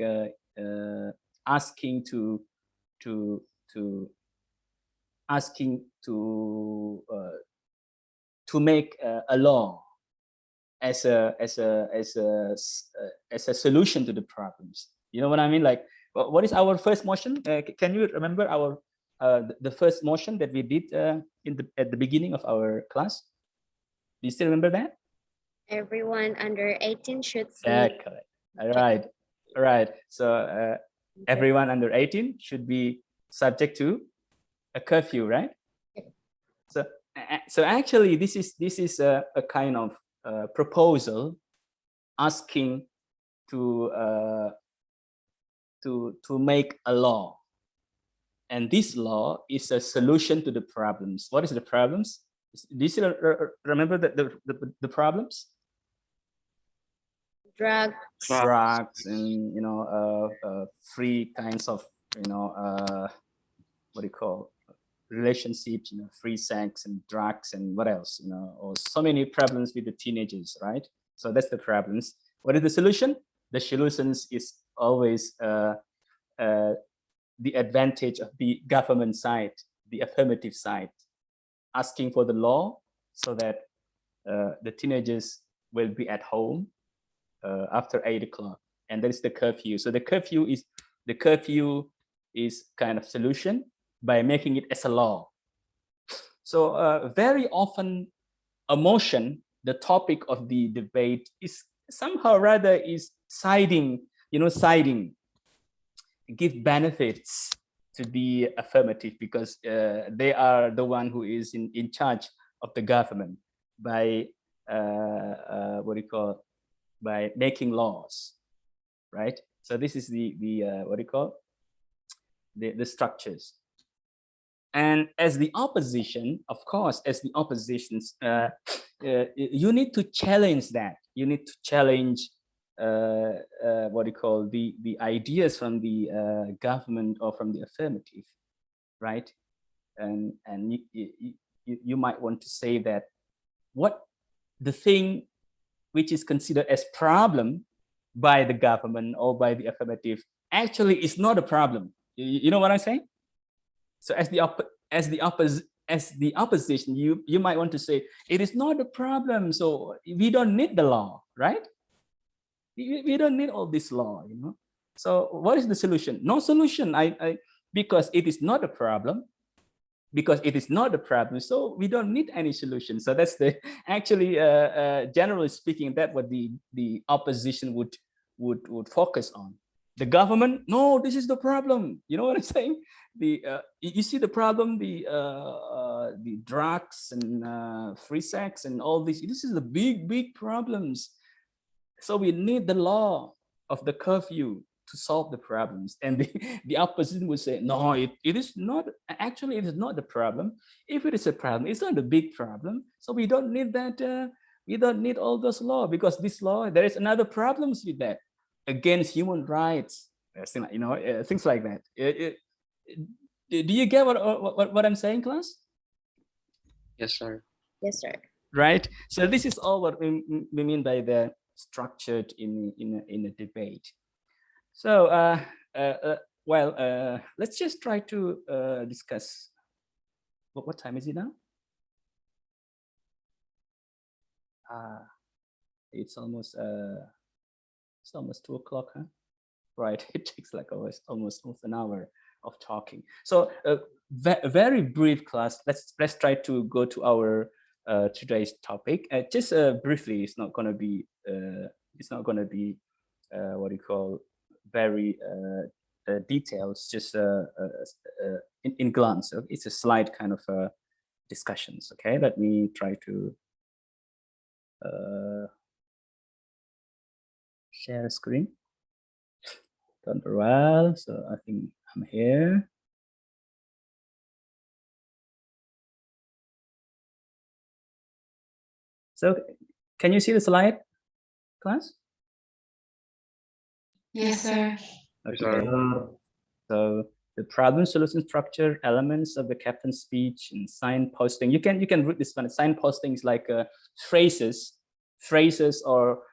[SPEAKER 1] asking to make a law as a solution to the problems. You know what I mean? Like, what is our first motion? Can you remember our the first motion that we did at the beginning of our class? Do you still remember that?
[SPEAKER 4] Everyone under 18 should be.
[SPEAKER 1] Correct. All right. So everyone under 18 should be subject to a curfew, right? So actually, this is a kind of proposal asking to make a law, and this law is a solution to the problems. What is the problems? Do you still remember the problems? Drugs, and you know, free kinds of, you know, what do you call, relationships, you know, free sex and drugs, and what else, you know, or so many problems with the teenagers, right? So that's the problems. What is the solution? The solutions is always the advantage of the government side, the affirmative side, asking for the law so that the teenagers will be at home after 8 o'clock, and that is the curfew. So the curfew is kind of solution by making it as a law. So very often a motion, the topic of the debate, is somehow rather is siding, you know, give benefits to the affirmative because they are the one who is in charge of the government by what do you call, by making laws, right? So this is the what do you call, the structures. And as the opposition, of course, as the oppositions, you need to challenge that. You need to challenge what do you call, the ideas from the government or from the affirmative, right? And you might want to say that what the thing which is considered as problem by the government or by the affirmative actually is not a problem. You know what I'm saying? So as the opposition, you might want to say it is not a problem, so we don't need the law, right? We don't need all this law, you know. So what is the solution? No solution. Because it is not a problem. Because it is not a problem, so we don't need any solution. So that's the actually, generally speaking, that what the opposition would focus on. The government, no, this is the problem. You know what I'm saying? You see the problem, the drugs and free sex and all this. This is the big problems. So we need the law of the curfew to solve the problems. And the opposition would say, no, it is not, actually it is not the problem. If it is a problem, it's not a big problem. So we don't need that, we don't need all those law, because this law, there is another problems with that, against human rights, you know, things like that. Do you get what I'm saying, class?
[SPEAKER 5] Yes, sir.
[SPEAKER 4] Yes, sir.
[SPEAKER 1] Right. So this is all what we mean by the structured in a debate. So well, let's just try to discuss. What time is it now? It's almost 2 o'clock, huh? Right. It takes like almost an hour of talking. So very brief class. Let's try to go to our today's topic. Just briefly, it's not gonna be what do you call, very details. Just in glance. So it's a slide kind of discussions. Okay, let me try to share a screen. Done very well. So I think I'm here. So can you see the slide, class?
[SPEAKER 6] Yes, sir.
[SPEAKER 1] Okay. So the problem solution structure, elements of the captain's speech, and signposting. You can read this one. Signposting is like phrases or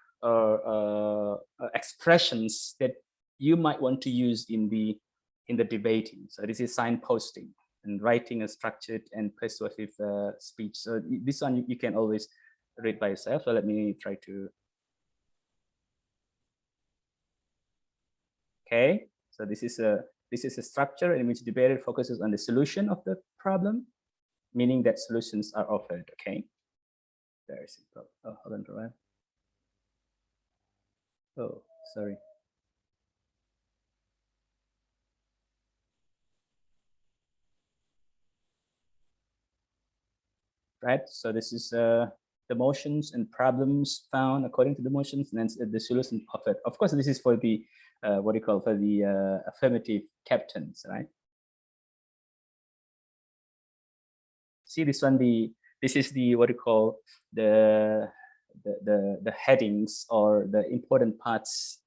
[SPEAKER 1] expressions that you might want to use in the debating. So this is signposting, and writing a structured and persuasive speech. So this one you can always read by yourself. So let me try to. Okay, so this is a structure in which debater focuses on the solution of the problem, meaning that solutions are offered. Okay, very simple. Oh, hold on, right? Oh, sorry. Right. So this is the motions and problems found according to the motions, and then the solution offered. Of course, this is for the what do you call, for the affirmative captains, right? See this one. This is the what do you call, the headings or the important parts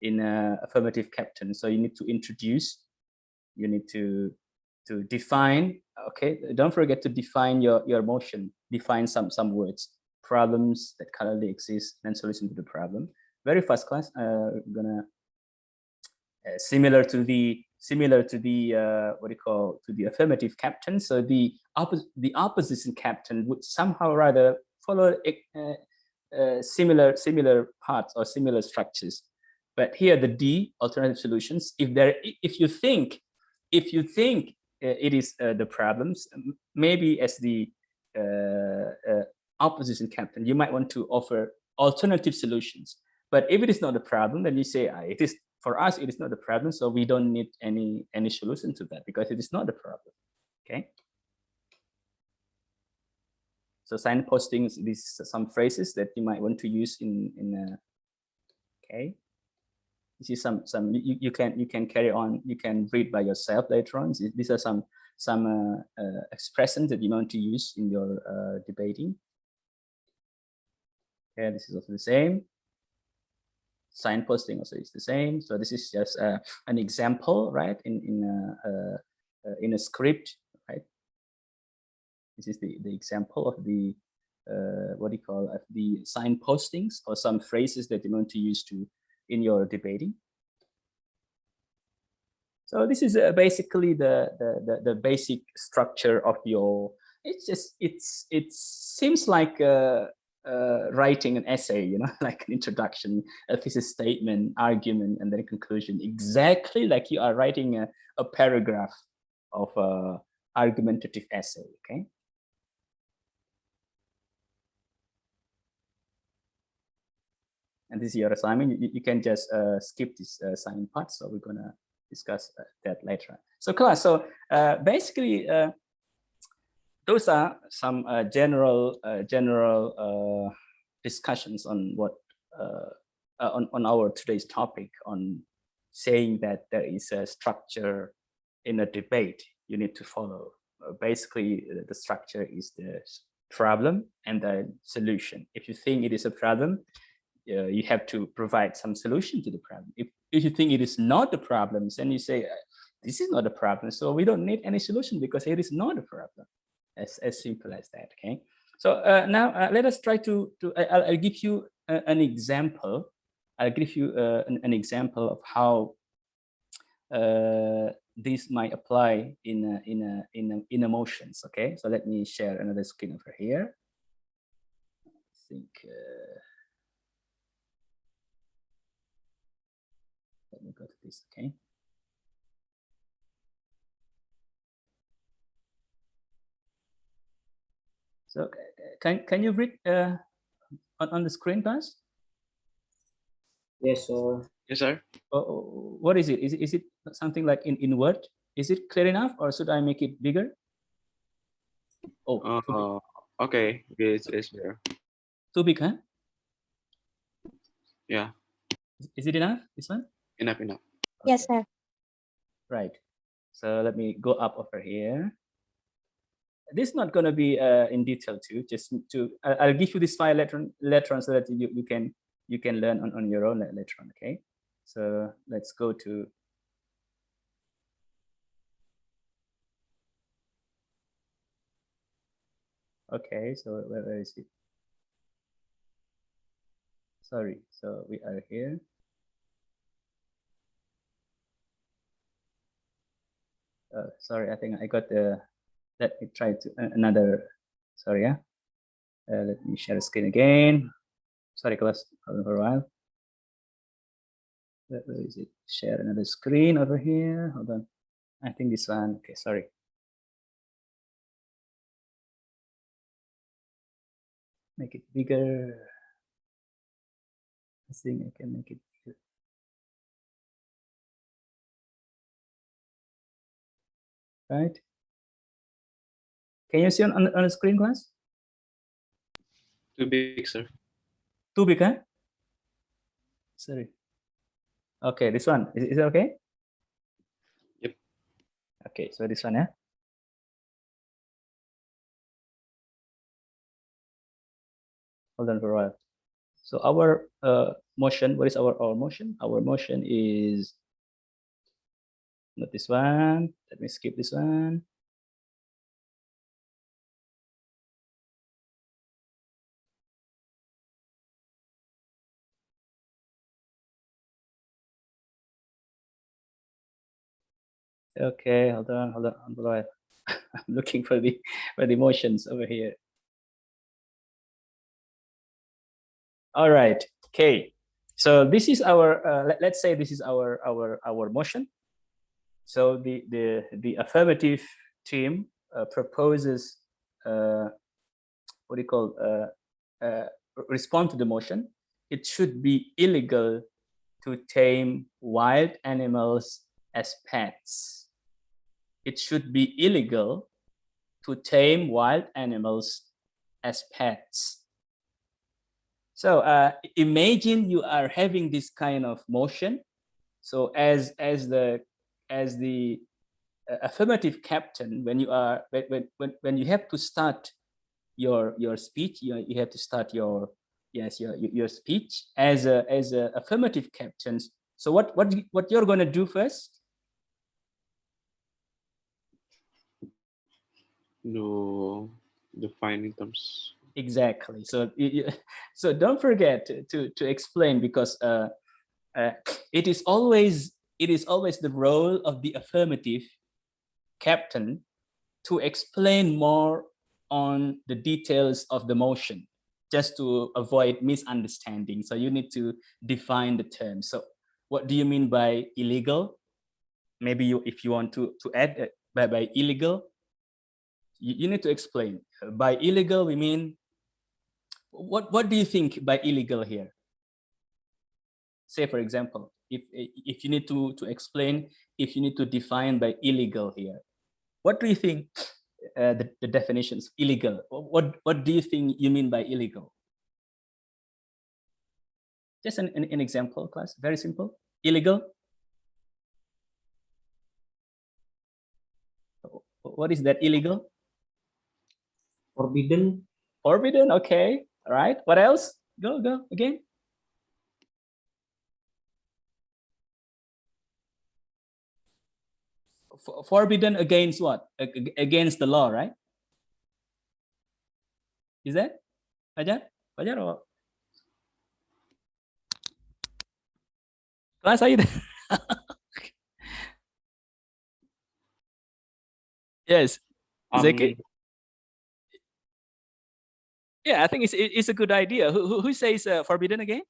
[SPEAKER 1] in affirmative captain. So you need to introduce. You need to define. Okay, don't forget to define your motion. Define some words. Problems that currently exist, and solution to the problem. Very fast class. Gonna similar to the what do you call, to the affirmative captain. So the opposition captain would somehow rather follow similar parts or similar structures. But here the D, alternative solutions. If you think it is the problems, maybe as the opposition captain, you might want to offer alternative solutions. But if it is not a problem, then you say it is for us, it is not a problem. So we don't need any solution to that because it is not a problem. Okay. So signposting, these some phrases that you might want to use in okay. This is some you can carry on. You can read by yourself later on. These are some expressions that you want to use in your debating. Okay, this is also the same. Signposting also is the same. So this is just an example, right? In a script, right? This is the example of the what do you call of the signpostings or some phrases that you want to use in your debating. So this is basically the basic structure of your. It seems like writing an essay, you know, like an introduction, a thesis statement, argument, and then a conclusion. Exactly like you are writing a paragraph of argumentative essay. Okay. And this is your assignment. You can just skip this assignment part. So we're gonna discuss that later. So class. So basically, those are some general discussions on what on our today's topic on saying that there is a structure in a debate you need to follow. Basically, the structure is the problem and the solution. If you think it is a problem, you have to provide some solution to the problem. If you think it is not a problem, then you say, this is not a problem, so we don't need any solution because it is not a problem. As simple as that, okay? So now let us try to I'll give you an example. I'll give you an example of how this might apply in emotions, okay? So let me share another screen over here. I think... let me go to this, okay? So can you read on the screen, guys?
[SPEAKER 7] Yes, sir.
[SPEAKER 5] Yes, sir.
[SPEAKER 1] What is it? Is it something like in Word? Is it clear enough, or should I make it bigger? Oh,
[SPEAKER 5] okay. It's there.
[SPEAKER 1] Too big, huh?
[SPEAKER 5] Yeah.
[SPEAKER 1] Is it enough? This one?
[SPEAKER 5] Enough.
[SPEAKER 1] Okay.
[SPEAKER 6] Yes, sir.
[SPEAKER 1] Right. So let me go up over here. This is not going to be in detail too. Just I'll give you this file later on so that you can learn on your own later on. Okay. So let's go to. Okay. So where is it? Sorry. So we are here. Sorry. I think I got the. Let me try to another. Sorry. Yeah. Let me share the screen again. Sorry, class. Hold on for a while. Where is it? Share another screen over here. Hold on. I think this one. Okay, sorry. Make it bigger. I think I can make it bigger. Right? Can you see on the screen, class?
[SPEAKER 5] Too big, sir.
[SPEAKER 1] Too big, huh? Sorry. Okay, this one. Is it okay?
[SPEAKER 5] Yep.
[SPEAKER 1] Okay, so this one, yeah? Hold on for a while. So our motion, what is our motion? Our motion is not this one. Let me skip this one. Okay, hold on. I'm looking for the motions over here. All right. Okay. So this is our. Let's say this is our motion. So the affirmative team proposes what do you call respond to the motion. It should be illegal to tame wild animals as pets. It should be illegal to tame wild animals as pets. So imagine you are having this kind of motion. So as the affirmative captain, when you are when you have to start your speech, you have to start your speech as a affirmative captains. So what you're going to do first?
[SPEAKER 5] No, defining terms.
[SPEAKER 1] Exactly. So so don't forget to explain, because it is always the role of the affirmative captain to explain more on the details of the motion, just to avoid misunderstanding. So you need to define the term. So what do you mean by illegal? Maybe if you want to add by illegal, you need to explain. By illegal, we mean, what do you think by illegal here? Say, for example, if you need to explain, if you need to define by illegal here, what do you think the definitions illegal? What do you think you mean by illegal? Just an example, class. Very simple. Illegal. What is that? Illegal?
[SPEAKER 7] Forbidden.
[SPEAKER 1] Forbidden. Okay. All right. What else? Go again. Forbidden against what? Against the law, right? Is that Fajar? Fajar or class? Are you there? Yes. Is that okay? Yeah, I think it's a good idea. Who says forbidden again?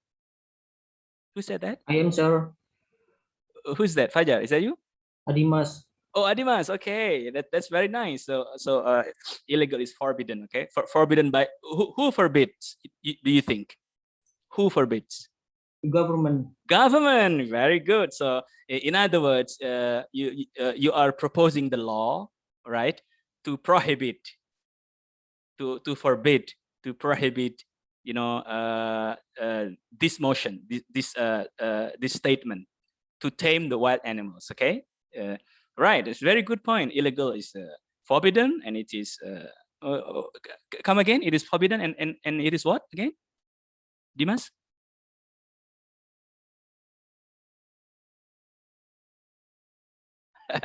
[SPEAKER 1] Who said that?
[SPEAKER 7] I am, sir.
[SPEAKER 1] Who's that? Fajar, is that you?
[SPEAKER 7] Adimas.
[SPEAKER 1] Oh, Adimas. Okay, that's very nice. So illegal is forbidden. Okay, forbidden by who forbids? Do you think? Who forbids?
[SPEAKER 7] Government.
[SPEAKER 1] Government. Very good. So in other words, you are proposing the law, right, to prohibit, to forbid, to prohibit, this motion, this statement, to tame the wild animals. Okay, right. It's a very good point. Illegal is forbidden, and it is come again. It is forbidden, and it is what again, Dimas?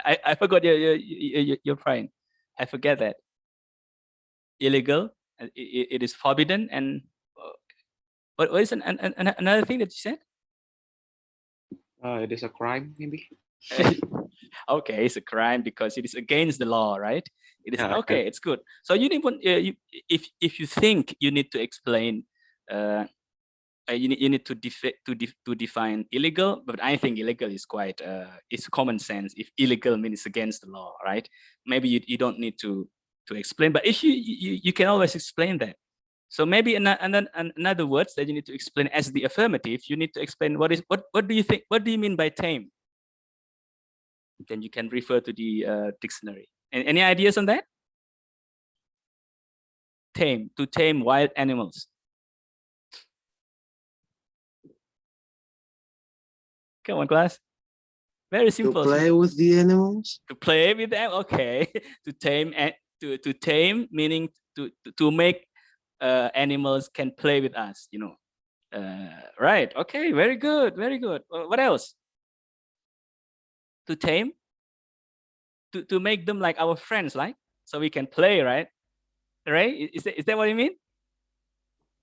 [SPEAKER 1] I forgot your point. I forget that. Illegal. It is forbidden, and what is another thing that you said?
[SPEAKER 5] It is a crime, maybe.
[SPEAKER 1] Okay, it's a crime because it is against the law, right? It is
[SPEAKER 5] Yeah.
[SPEAKER 1] okay. It's good. So you need if you think you need to explain, you need to define illegal. But I think illegal is quite it's common sense. If illegal means against the law, right? Maybe you don't need to explain. But if you can always explain that. So maybe another words that you need to explain as the affirmative. You need to explain what do you think? What do you mean by tame? Then you can refer to the dictionary. Any ideas on that? Tame, to tame wild animals. Come on, class. Very simple.
[SPEAKER 3] To play with the animals.
[SPEAKER 1] To play with them, okay. To tame and to tame meaning to make animals can play with us. Right? Okay. Very good. Very good. What else? To tame. To make them like our friends, like so we can play, right? Right? Is that what you mean?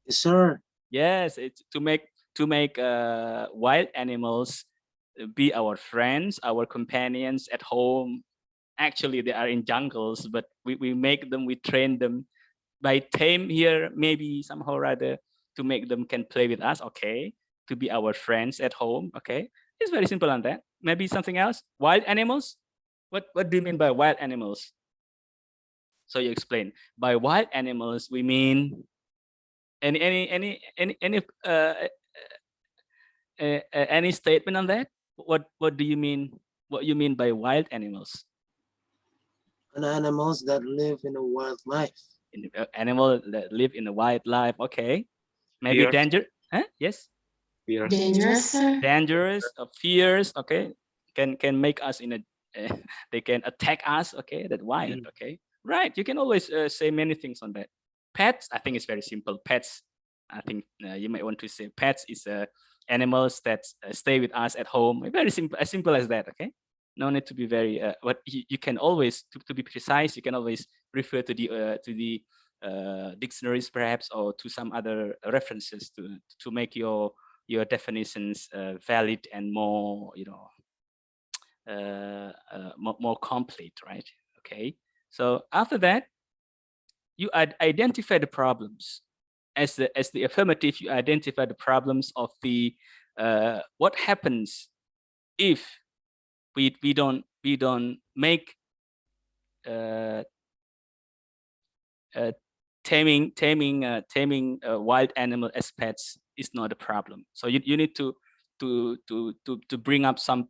[SPEAKER 3] Yes, sir.
[SPEAKER 1] Yes, it's to make wild animals be our friends, our companions at home. Actually, they are in jungles, but we make them, we train them. By tame here, maybe somehow rather to make them can play with us, okay? To be our friends at home, okay? It's very simple on that. Maybe something else. Wild animals. What do you mean by wild animals? So you explain. By wild animals, we mean any any statement on that? What do you mean? What you mean by wild animals?
[SPEAKER 3] And animals that live in a wildlife.
[SPEAKER 1] Animal that live in the wildlife. Okay, maybe
[SPEAKER 5] Fierce.
[SPEAKER 1] danger. Huh? Yes,
[SPEAKER 5] Fierce.
[SPEAKER 6] Dangerous, sir.
[SPEAKER 1] dangerous, fears. Okay, can make us in a. They can attack us. Okay, that wild.
[SPEAKER 5] Mm.
[SPEAKER 1] Okay, right. You can always say many things on that. Pets. I think it's very simple. Pets. I think you might want to say pets is animals that stay with us at home. Very simple as that. Okay, no need to be very. But you can always, to be precise, you can always refer to the dictionaries perhaps, or to some other references to make your definitions valid and more, more complete, right? Okay. So after that, you identify the problems. As the affirmative, you identify the problems of the what happens if we don't make taming wild animal as pets is not a problem. So you need to bring up some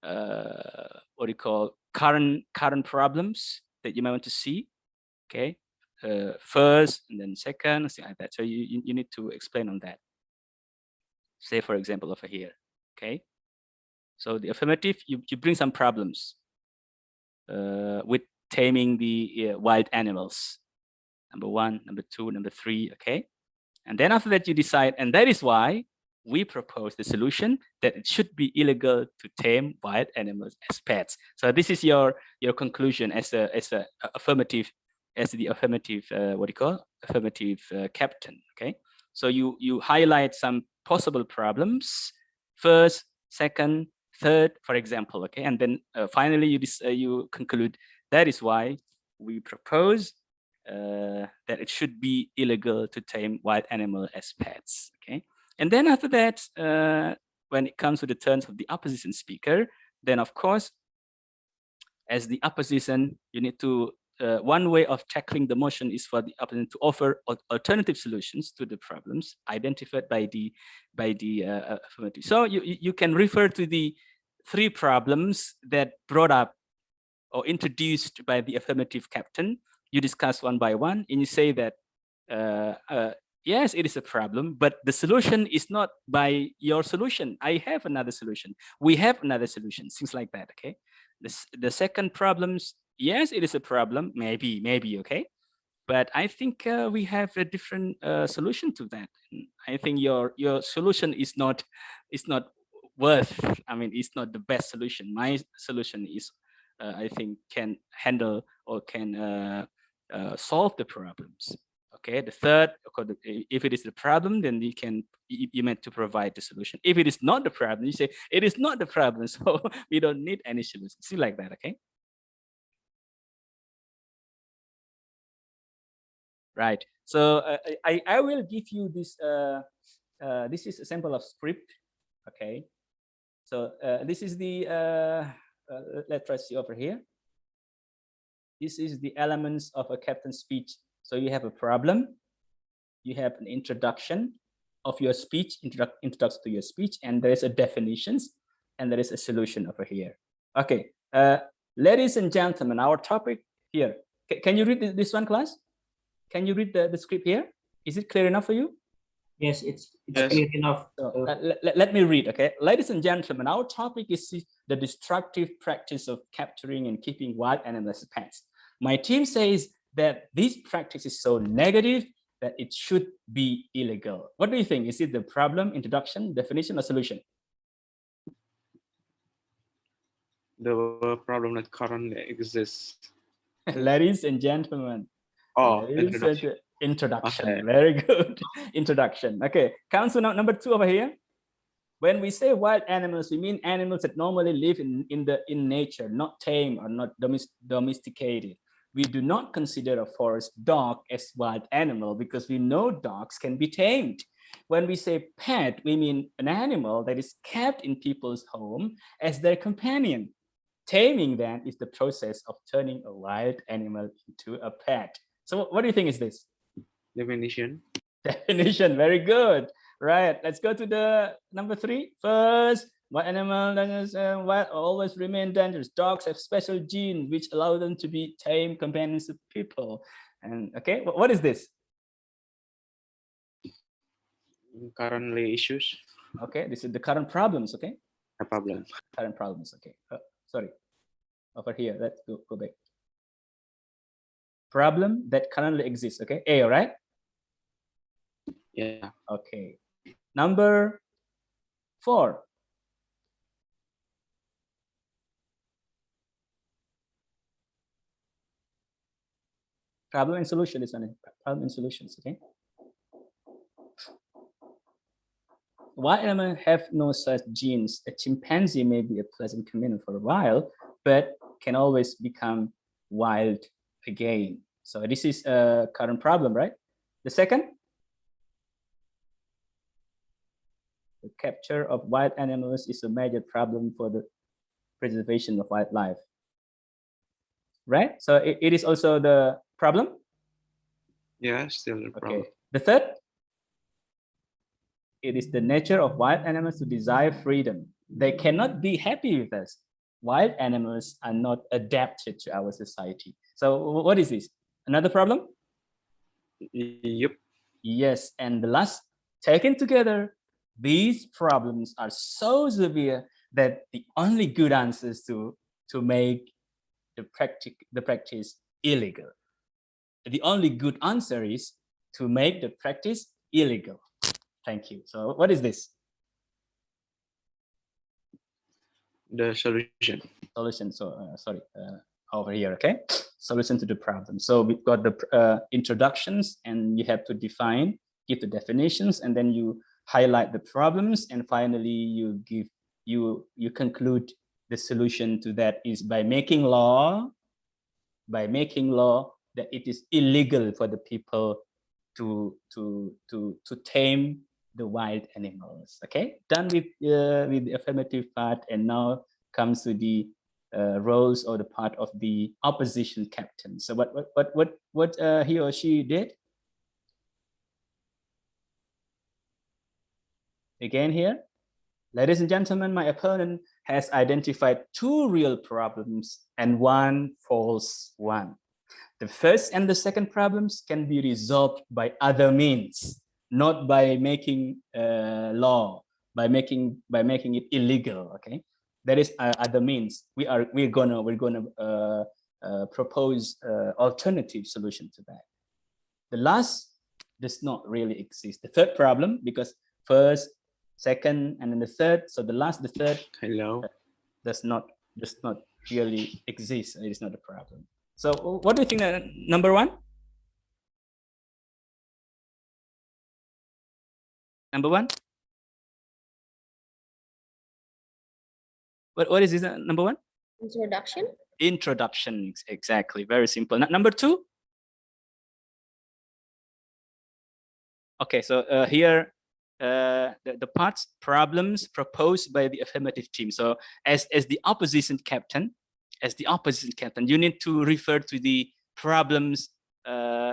[SPEAKER 1] what do you call current problems that you might want to see. Okay, first and then second, something like that. So you need to explain on that. Say for example over here. Okay, so the affirmative, you bring some problems with taming the wild animals. Number 1, number 2, number 3. Okay, and then after that you decide, and that is why we propose the solution that it should be illegal to tame wild animals as pets. So this is your conclusion as a affirmative, as the affirmative what do you call affirmative captain. Okay, so you highlight some possible problems, first, second, third, for example. Okay, and then finally you conclude that is why we propose that it should be illegal to tame wild animal as pets. Okay, and then after that, when it comes to the turns of the opposition speaker, then of course, as the opposition, you need to one way of tackling the motion is for the opposition to offer alternative solutions to the problems identified by the affirmative. So you can refer to the 3 problems that brought up or introduced by the affirmative captain. You discuss one by one, and you say that yes, it is a problem, but the solution is not by your solution. I have another solution. We have another solution. Things like that. Okay. The second problems, yes, it is a problem. Maybe. Okay. But I think we have a different solution to that. I think your solution is not worth. I mean, it's not the best solution. My solution is, I think, can handle or can solve the problems. Okay. The third, if it is the problem, then you meant to provide the solution. If it is not the problem, you say it is not the problem, so we don't need any solution. See, like that. Okay. Right. So I will give you this. This is a sample of script. Okay. So this is the. Let's try to see over here. This is the elements of a captain's speech. So you have a problem. You have an introduction of your speech, introduction to your speech, and there is a definitions, and there is a solution over here. Okay. Ladies and gentlemen, our topic here. Can you read this one, class? Can you read the script here? Is it clear enough for you?
[SPEAKER 7] Yes, it's
[SPEAKER 5] Yes.
[SPEAKER 7] clear enough.
[SPEAKER 1] So, let me read, okay? Ladies and gentlemen, our topic is the destructive practice of capturing and keeping wild animals as pets. My team says that this practice is so negative that it should be illegal. What do you think? Is it the problem, introduction, definition, or solution?
[SPEAKER 5] The problem that currently exists.
[SPEAKER 1] Ladies and gentlemen.
[SPEAKER 5] Oh, introduction.
[SPEAKER 1] Introduction.
[SPEAKER 5] Okay.
[SPEAKER 1] Very good. Introduction. Okay. Council note number 2 over here. When we say wild animals, we mean animals that normally live in nature, not tame or not domesticated. We do not consider a forest dog as wild animal because we know dogs can be tamed. When we say pet, we mean an animal that is kept in people's home as their companion. Taming then is the process of turning a wild animal into a pet. So what do you think is this?
[SPEAKER 5] Definition.
[SPEAKER 1] Definition, very good. Right. Let's go to the number 3. First, what animal what always remain dangerous? Dogs have special genes which allow them to be tame companions of people. And okay, what is this?
[SPEAKER 5] Currently issues.
[SPEAKER 1] Okay, this is the current problems. Okay,
[SPEAKER 5] A problem.
[SPEAKER 1] current problems. Okay, sorry, over here. Let's go back. Problem that currently exists. Okay, A. Right.
[SPEAKER 5] Yeah.
[SPEAKER 1] Okay. Number 4. Problem and solution is on it. Problem and solutions. Okay. Wild animals have no such genes. A chimpanzee may be a pleasant companion for a while, but can always become wild again. So this is a current problem, right? The second, the capture of wild animals is a major problem for the preservation of wildlife, right? So it is also the problem.
[SPEAKER 5] Yeah, still a problem.
[SPEAKER 1] Okay. The third, it is the nature of wild animals to desire freedom. They cannot be happy with us. Wild animals are not adapted to our society. So what is this? Another problem?
[SPEAKER 5] Yep.
[SPEAKER 1] Yes, and the last, taken together, these problems are so severe that the only good answer is to make the practice illegal. The only good answer is to make the practice illegal. Thank you. So what is this?
[SPEAKER 5] The solution.
[SPEAKER 1] Solution. So sorry, over here. Okay, solution to the problem. So we've got the introductions, and you have to define, give the definitions, and then you highlight the problems, and finally you conclude the solution to that is by making law that it is illegal for the people to tame the wild animals. Okay, done with the affirmative part, and now comes to the roles or the part of the opposition captain. So what he or she did? Again here, ladies and gentlemen, my opponent has identified 2 real problems and 1 false one. The first and the second problems can be resolved by other means, not by making law, by making it illegal. Okay, that is other means. We're gonna propose alternative solution to that. The last does not really exist. The third problem, because first, second, and then the third. So the third
[SPEAKER 5] Hello.
[SPEAKER 1] does not really exist. It is not a problem. So what do you think? Number 1? Number 1? What is this? Number 1?
[SPEAKER 4] Introduction.
[SPEAKER 1] Introduction. Exactly. Very simple. Number 2? Okay. So here, the parts problems proposed by the affirmative team. So as the opposition captain, you need to refer to the problems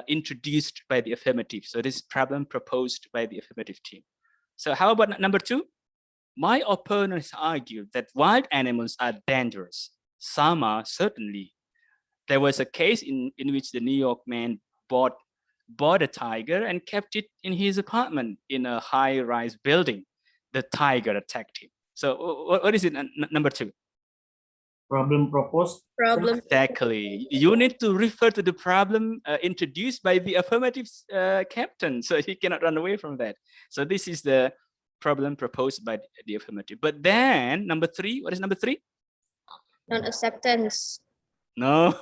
[SPEAKER 1] introduced by the affirmative. So this problem proposed by the affirmative team. So how about number 2? My opponents argued that wild animals are dangerous. Some are, certainly. There was a case in which the New York man bought a tiger and kept it in his apartment in a high-rise building. The tiger attacked him. So what is it, number 2?
[SPEAKER 7] Problem proposed.
[SPEAKER 4] Problem.
[SPEAKER 1] Exactly. You need to refer to the problem introduced by the affirmative captain, so he cannot run away from that. So this is the problem proposed by the affirmative. But then number 3, what is number 3?
[SPEAKER 4] Non-acceptance.
[SPEAKER 1] No,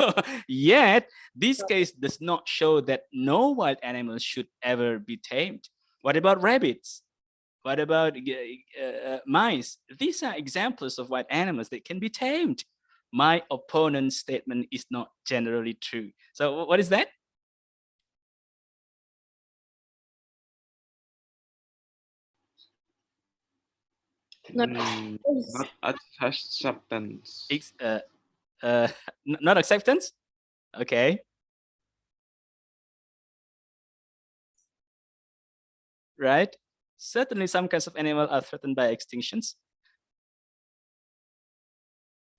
[SPEAKER 1] yet this case does not show that no wild animals should ever be tamed. What about rabbits? What about mice? These are examples of wild animals that can be tamed. My opponent's statement is not generally true. So what is that?
[SPEAKER 4] Not
[SPEAKER 5] Not acceptance.
[SPEAKER 1] It's, not acceptance? Okay. Right. Certainly, some kinds of animals are threatened by extinctions.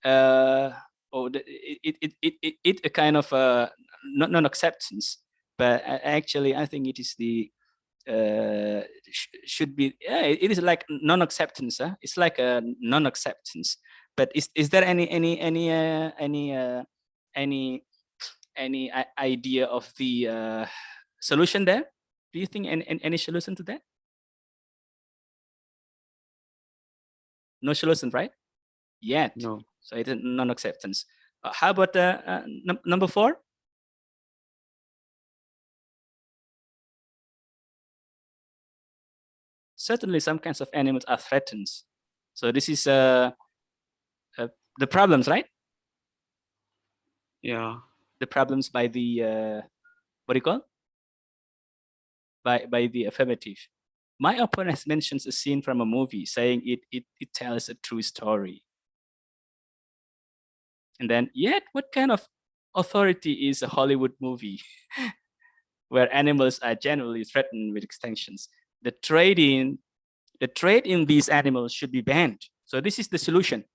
[SPEAKER 1] Or it a kind of non-acceptance, but actually, I think it is the should be, yeah, it is like non-acceptance. It's like a non-acceptance. But is there any idea of the solution there? Do you think any solution to that? No solution, right? Yet.
[SPEAKER 5] No.
[SPEAKER 1] So it is non-acceptance. How about number 4? Certainly, some kinds of animals are threatened. So this is the problems, right?
[SPEAKER 5] Yeah.
[SPEAKER 1] The problems by the what do you call? By the affirmative. My opponent mentions a scene from a movie saying it tells a true story. And then, yet, what kind of authority is a Hollywood movie where animals are generally threatened with extinctions? The trade in these animals should be banned. So this is the solution.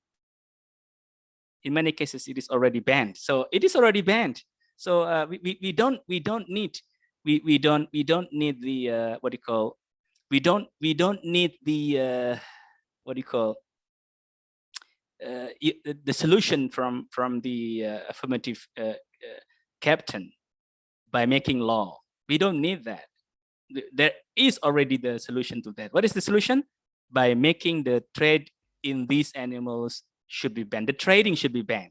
[SPEAKER 1] In many cases, it is already banned. So it is already banned. So we don't need the what do you call? We don't need the what do you call? The solution from the affirmative captain by making law. We don't need that. There is already the solution to that. What is the solution? By making the trade in these animals should be banned. The trading should be banned.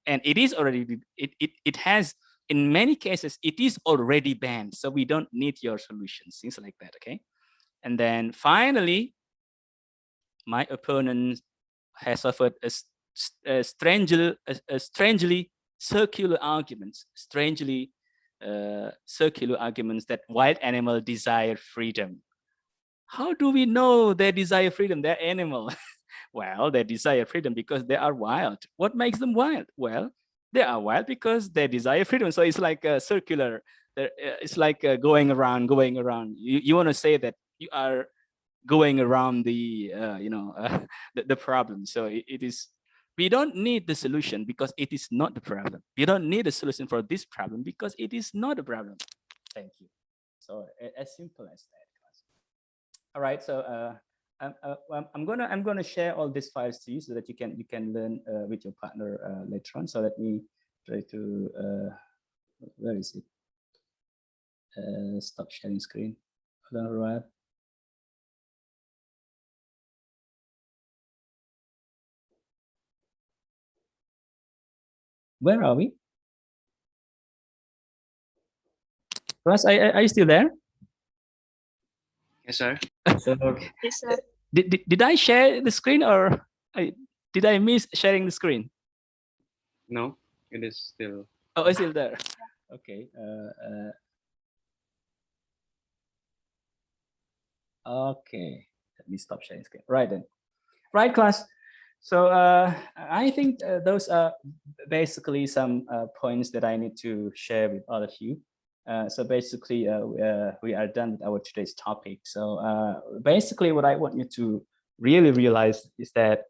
[SPEAKER 1] And it is already, it has, in many cases, it is already banned. So we don't need your solutions, things like that, okay? And then finally, my opponent has offered a strangely circular arguments, circular arguments that wild animals desire freedom. How do we know they desire freedom? They're animal. Well, they desire freedom because they are wild. What makes them wild? Well, they are wild because they desire freedom. So it's like a circular. It's like going around. You want to say that you are going around the the problem. So it is, we don't need the solution because it is not the problem. We don't need a solution for this problem because it is not a problem. Thank you. So as simple as that. All right. So I'm gonna share all these files to you so that you can learn with your partner later on. So let me try to where is it? Stop sharing screen. Hold on a while. Where are we? Plus, are you still there?
[SPEAKER 5] Yes, sir.
[SPEAKER 1] So,
[SPEAKER 4] Yes, sir.
[SPEAKER 1] did I share the screen or did I miss sharing the screen?
[SPEAKER 5] No, it is still.
[SPEAKER 1] Oh, it's still there. Okay. Okay. Let me stop sharing screen. Right then. Right, class. So I think those are basically some points that I need to share with all of you. So basically, we are done with our today's topic. So basically, what I want you to really realize is that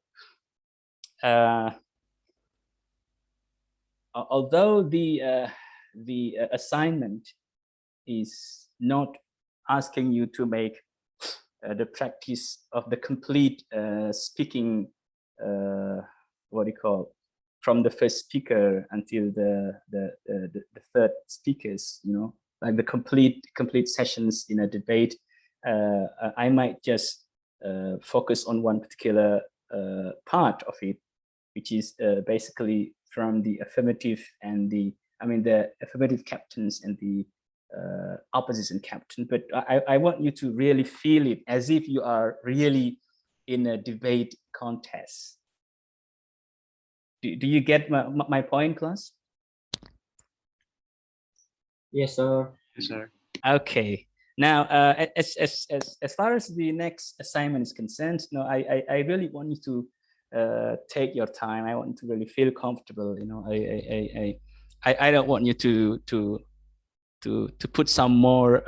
[SPEAKER 1] although the assignment is not asking you to make the practice of the complete speaking, what do you call, from the first speaker until the third speakers, like the complete sessions in a debate. I might just focus on one particular part of it, which is basically from the affirmative and the affirmative captains and the opposition captain. But I want you to really feel it as if you are really in a debate contest. Do you get my point, class?
[SPEAKER 7] Yes, sir.
[SPEAKER 5] Yes, sir.
[SPEAKER 1] Okay. Now, as far as the next assignment is concerned, I really want you to take your time. I want you to really feel comfortable. I don't want you to to put some more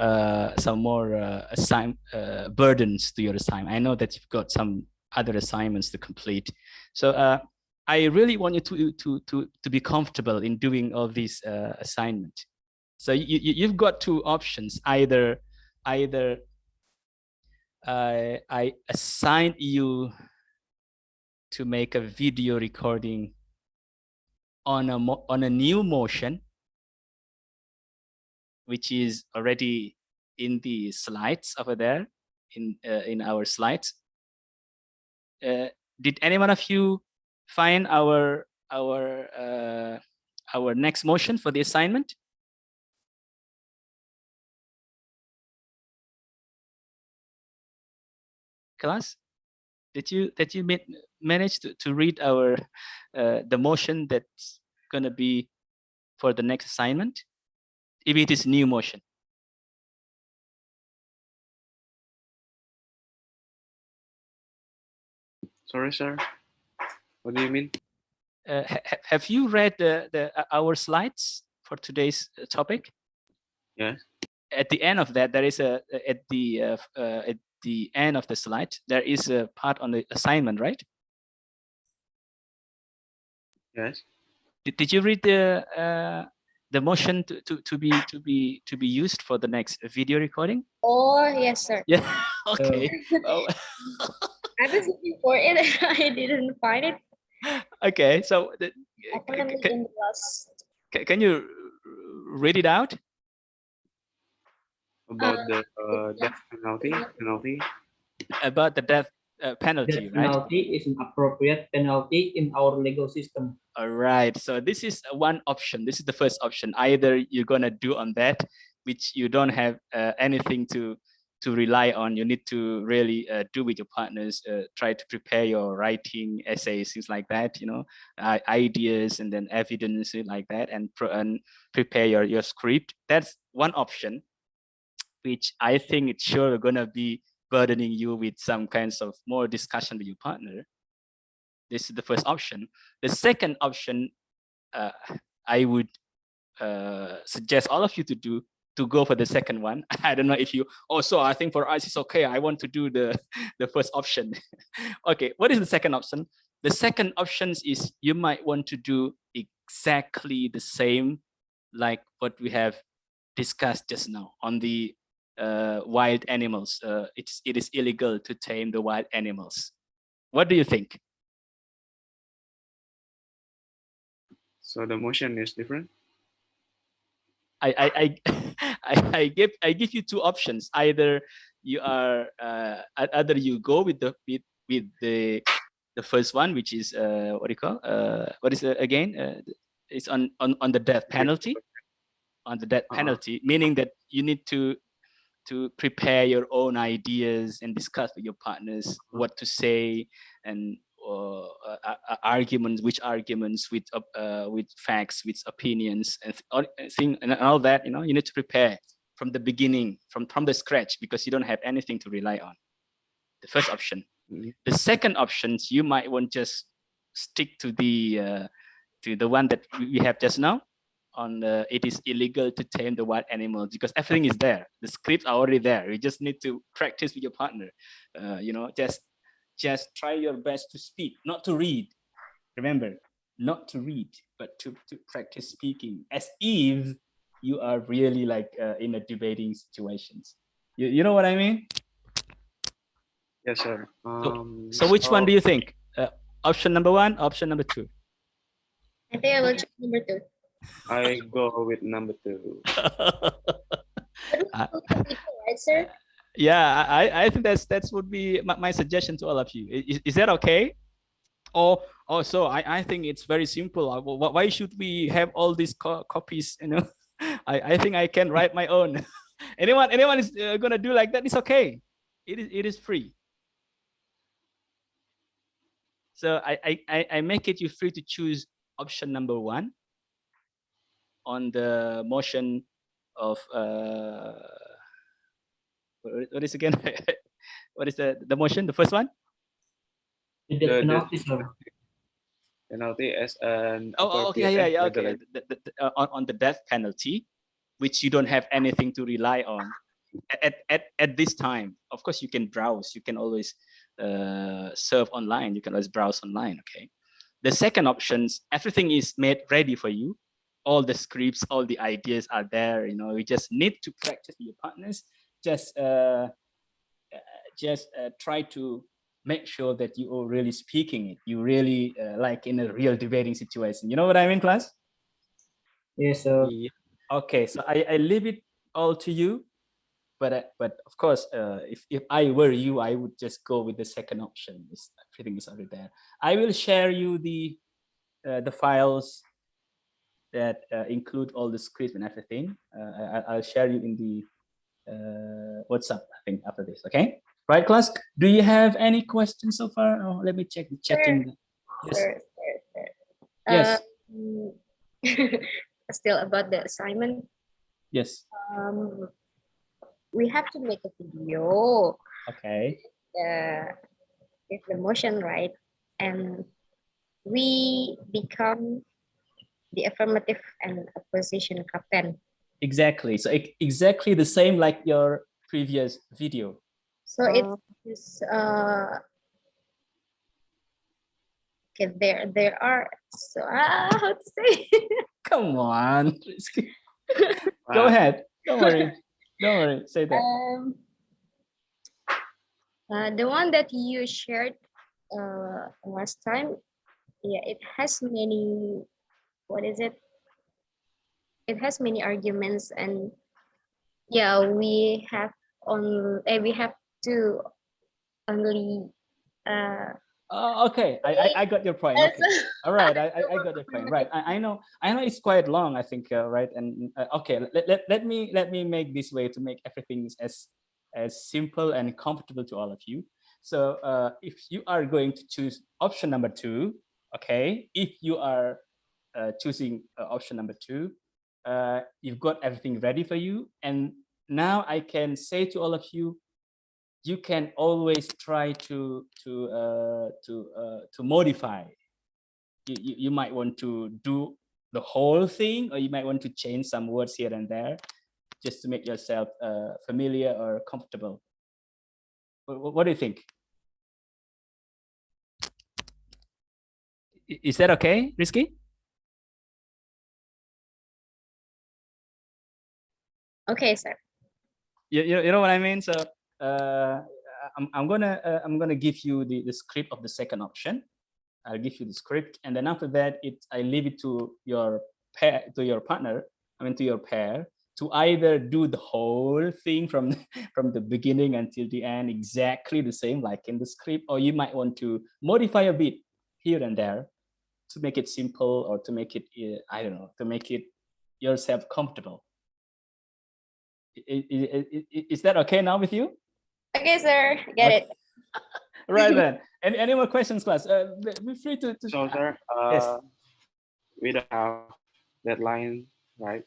[SPEAKER 1] burdens to your assignment. I know that you've got some other assignments to complete, so I really want you to be comfortable in doing all these assignment. So you've got two options. Either I assign you to make a video recording on a new motion, which is already in the slides over there, in our slides. Did any one of you find our next motion for the assignment? Class, did you manage to read our the motion that's gonna be for the next assignment, if it is new motion?
[SPEAKER 5] Sorry, sir. What do you mean?
[SPEAKER 1] Have you read our slides for today's topic?
[SPEAKER 5] Yes.
[SPEAKER 1] At the end of that, there is at the end of the slide, there is a part on the assignment, right?
[SPEAKER 5] Yes.
[SPEAKER 1] Did you read the motion to be used for the next video recording?
[SPEAKER 4] Oh, yes, sir.
[SPEAKER 1] Yeah. Okay. Oh.
[SPEAKER 4] I was looking for it. I didn't find it.
[SPEAKER 1] Okay. So
[SPEAKER 4] Apparently in the last.
[SPEAKER 1] can you read it out?
[SPEAKER 5] About the death penalty.
[SPEAKER 1] About the death penalty,
[SPEAKER 7] Death
[SPEAKER 1] right?
[SPEAKER 7] penalty is an appropriate penalty in our legal system.
[SPEAKER 1] All right. So this is one option. This is the first option. Either you're gonna do on that, which you don't have anything to rely on. You need to really do with your partners. Try to prepare your writing essays, things like that. You know, ideas and then evidence like that, and prepare your script. That's one option, which I think it's sure gonna be burdening you with some kinds of more discussion with your partner. This is the first option. The second option, I would suggest all of you to go for the second one. I don't know if you also, I think for us it's okay. I want to do the first option. Okay, what is the second option? The second option is you might want to do exactly the same like what we have discussed just now on the wild animals. It is illegal to tame the wild animals. What do you think?
[SPEAKER 5] So the motion is different.
[SPEAKER 1] I I give you two options. Either you are either you go with the first one, which is what do you call what is it again? It's on the death penalty. On the death penalty, meaning that you need to prepare your own ideas and discuss with your partners what to say and arguments, which arguments with facts, with opinions, and all that. You know, you need to prepare from the beginning, from the scratch, because you don't have anything to rely on. The first option. The second options, you might want just stick to the one that we have just now. On it is illegal to tame the wild animals, because everything is there. The scripts are already there. You just need to practice with your partner. You know, just try your best to speak, not to read. Remember, not to read, but to practice speaking as if you are really like in a debating situations. You know what I mean?
[SPEAKER 5] Yes, sir.
[SPEAKER 1] So which one do you think? Option number one, option number two?
[SPEAKER 4] I think I will choose number two.
[SPEAKER 5] I go with number two.
[SPEAKER 4] Right, sir?
[SPEAKER 1] Yeah, I think that's would be my suggestion to all of you. Is that okay? Or also, I think it's very simple. Why should we have all these copies? You know, I think I can write my own. anyone is gonna do like that? It's okay. It is free. So I make it you free to choose option number one on the motion of what is again? What is the motion? The first one?
[SPEAKER 7] The death penalty, sir.
[SPEAKER 5] Penalty as an
[SPEAKER 1] Okay, yeah, okay.
[SPEAKER 5] regulation.
[SPEAKER 1] On the death penalty, which you don't have anything to rely on at this time. Of course, you can browse. You can always surf online. You can always browse online. Okay. The second options, everything is made ready for you. All the scripts, all the ideas are there. You know, you just need to practice with your partners. Just try to make sure that you are really speaking it. You really like in a real debating situation. You know what I mean, class?
[SPEAKER 7] Yes, sir.
[SPEAKER 5] Yeah.
[SPEAKER 1] Okay, so I leave it all to you. But of course, if I were you, I would just go with the second option. Everything is already there. I will share you the files that include all the scripts and everything. I'll share you in the WhatsApp, I think, after this. Okay, right, class? Do you have any questions so far? Oh, let me check the chatting. Yes.
[SPEAKER 4] Sir.
[SPEAKER 1] Yes.
[SPEAKER 4] Still about the assignment.
[SPEAKER 1] Yes.
[SPEAKER 4] We have to make a video.
[SPEAKER 1] Okay.
[SPEAKER 4] With the motion, right? And we become the affirmative and opposition captain.
[SPEAKER 1] Exactly. So exactly the same like your previous video.
[SPEAKER 4] So it is okay. There are so how to say.
[SPEAKER 1] Come on. Go ahead. Don't worry. Don't worry. Say that.
[SPEAKER 4] The one that you shared last time, yeah, it has many. What is it? It has many arguments, and yeah, we have to only.
[SPEAKER 1] Oh, okay. I got your point. Okay. All right. I got your point. Right. I know it's quite long, I think, right? And okay, let me make this way to make everything as simple and comfortable to all of you. So if you are going to choose option number 2, okay, if you are choosing option number 2, you've got everything ready for you. And now I can say to all of you, you can always try to modify. You might want to do the whole thing, or you might want to change some words here and there, just to make yourself familiar or comfortable. What do you think? Is that okay, Rizky?
[SPEAKER 4] Okay, sir.
[SPEAKER 1] You know what I mean? So I'm gonna give you the script of the second option. I'll give you the script, and then after that, I leave it to your partner. I mean, to your pair, to either do the whole thing from from the beginning until the end, exactly the same like in the script, or you might want to modify a bit here and there to make it simple, or to make it I don't know, to make it yourself comfortable. Is that okay now with you?
[SPEAKER 4] Okay, sir. Get it.
[SPEAKER 1] Right then. Any more questions, class? Be free to.
[SPEAKER 5] So, sir,
[SPEAKER 1] Yes.
[SPEAKER 5] we don't have deadline, right?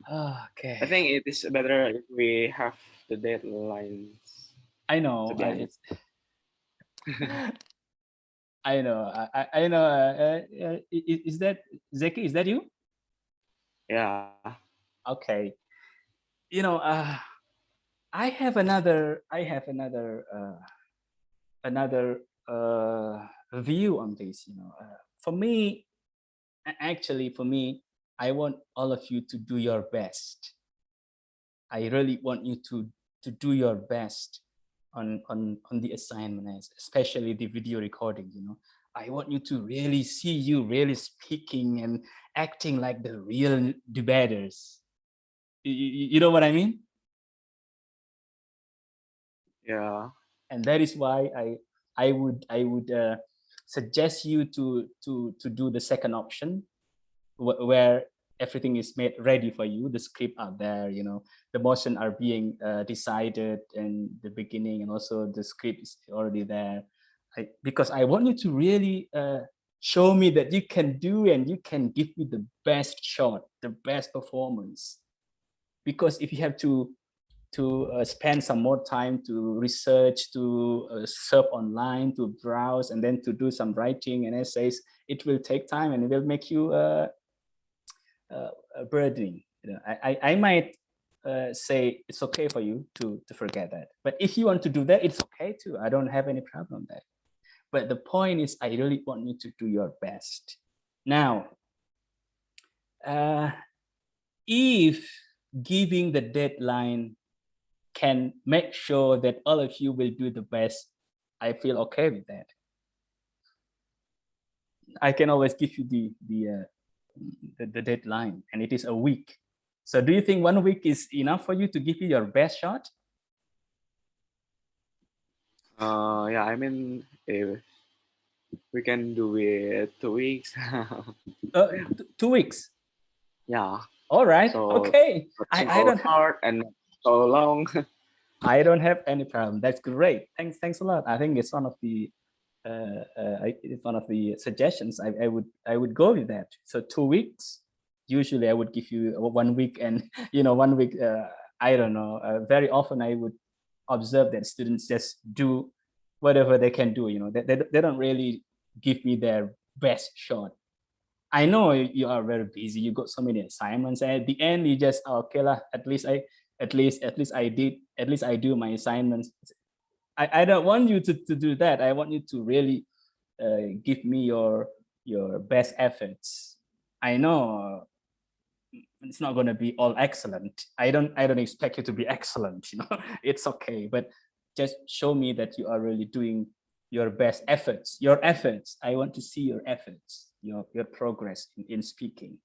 [SPEAKER 1] Okay.
[SPEAKER 5] I think it is better if we have the deadlines.
[SPEAKER 1] I know.
[SPEAKER 5] To be honest.
[SPEAKER 1] I know. I know. Is that Zeki? Is that you?
[SPEAKER 5] Yeah.
[SPEAKER 1] Okay. You know, I have another view on this. You know, for me, actually, for me, I want all of you to do your best. I really want you to do your best on the assignment, especially the video recording. You know, I want you to really see you really speaking and acting like the real debaters. You know what I mean?
[SPEAKER 5] Yeah.
[SPEAKER 1] And that is why I would suggest you to do the second option, where everything is made ready for you. The script are there, you know, the motion are being decided in the beginning, and also the script is already there. Because I want you to really show me that you can do, and you can give me the best shot, the best performance. Because if you have to spend some more time to research, to surf online, to browse, and then to do some writing and essays, it will take time, and it will make you burdening. I might say it's okay for you to forget that. But if you want to do that, it's okay too. I don't have any problem with that. But the point is, I really want you to do your best. Now, if giving the deadline can make sure that all of you will do the best, I feel okay with that. I can always give you the deadline, and it is a week. So do you think 1 week is enough for you to give you your best shot?
[SPEAKER 5] Yeah, I mean, if we can do it 2 weeks.
[SPEAKER 1] 2 weeks.
[SPEAKER 5] Yeah.
[SPEAKER 1] All right.
[SPEAKER 5] So
[SPEAKER 1] Okay.
[SPEAKER 5] not
[SPEAKER 1] I
[SPEAKER 5] so
[SPEAKER 1] don't have,
[SPEAKER 5] short and not so long.
[SPEAKER 1] I don't have any problem. That's great. Thanks a lot. I think it's one of the it's one of the suggestions. I would go with that. So 2 weeks. Usually I would give you 1 week, and 1 week. I don't know. Very often I would observe that students just do whatever they can do. They don't really give me their best shot. I know you are very busy. You got so many assignments, and at the end you just okay lah. At least I do my assignments. I don't want you to do that. I want you to really give me your best efforts. I know it's not going to be all excellent. I don't expect you to be excellent. It's okay, but just show me that you are really doing your best efforts. Your efforts. I want to see your efforts, your progress in speaking,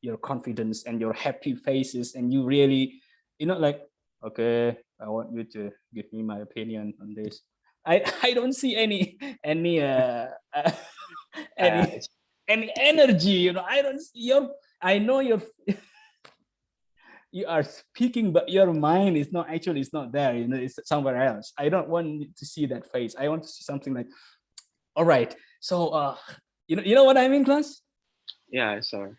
[SPEAKER 1] your confidence and your happy faces, and you really, like, okay, I want you to give me my opinion on this. I don't see any any any any energy. I don't see your. I know you're you are speaking, but your mind is not actually, it's not there. It's somewhere else. I don't want to see that face. I want to see something like, all right. So you know what I mean, class?
[SPEAKER 5] Yeah, sorry.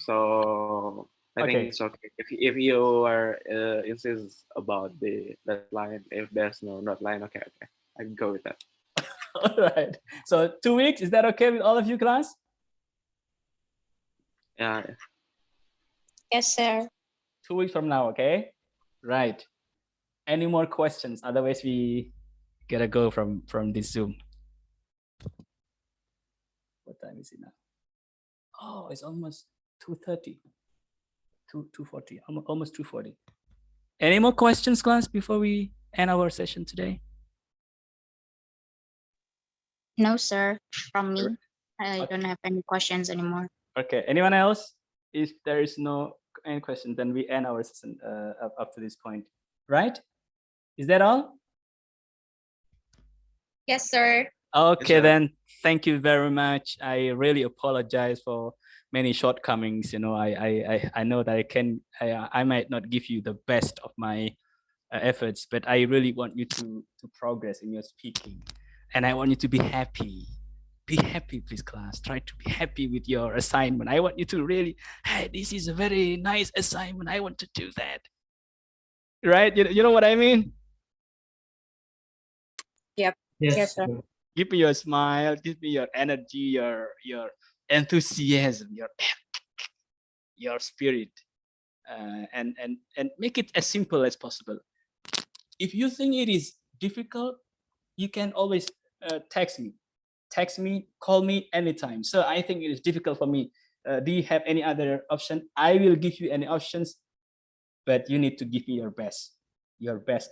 [SPEAKER 5] So I think
[SPEAKER 1] Okay.
[SPEAKER 5] it's okay if you are insist about the deadline. If there's no deadline, okay, I can go with that.
[SPEAKER 1] All right. So 2 weeks, is that okay with all of you, class?
[SPEAKER 5] Yeah.
[SPEAKER 6] Yes, sir.
[SPEAKER 1] 2 weeks from now, okay? Right. Any more questions? Otherwise, we gotta go from this Zoom. What time is it now? Oh, it's almost 2:30. 2:40. Almost 2:40. Any more questions, class, before we end our session today?
[SPEAKER 6] No, sir. From me, I
[SPEAKER 1] Okay.
[SPEAKER 6] don't have any questions anymore.
[SPEAKER 1] Okay. Anyone else? If there is no any question, then we end our session up to this point. Right? Is that all?
[SPEAKER 4] Yes, sir.
[SPEAKER 1] Okay,
[SPEAKER 5] sir.
[SPEAKER 1] then. Thank you very much. I really apologize for many shortcomings. I know that I might not give you the best of my efforts, but I really want you to progress in your speaking, and I want you to be happy. Be happy, please, class. Try to be happy with your assignment. I want you to really, hey, this is a very nice assignment. I want to do that. Right? You know what I mean?
[SPEAKER 6] Yep. Yes, sir.
[SPEAKER 1] Give me your smile. Give me your energy, your enthusiasm, your spirit, and make it as simple as possible. If you think it is difficult, you can always text me, call me anytime. So I think it is difficult for me. Do you have any other option? I will give you any options, but you need to give me your best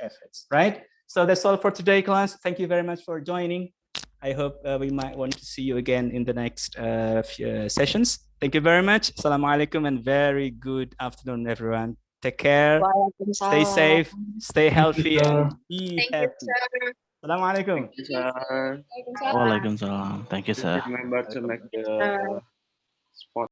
[SPEAKER 1] efforts, right? So that's all for today, class. Thank you very much for joining. I hope we might want to see you again in the next few sessions. Thank you very much. Assalamualaikum and very good afternoon, everyone. Take care. Stay safe, stay healthy, and be
[SPEAKER 4] Thank you,
[SPEAKER 1] happy.
[SPEAKER 4] sir.
[SPEAKER 1] Assalamualaikum.
[SPEAKER 5] Thank you, sir.
[SPEAKER 4] Waalaikumsalam.
[SPEAKER 8] Waalaikumsalam. Thank you,
[SPEAKER 5] Please
[SPEAKER 8] sir.
[SPEAKER 5] remember to make the spot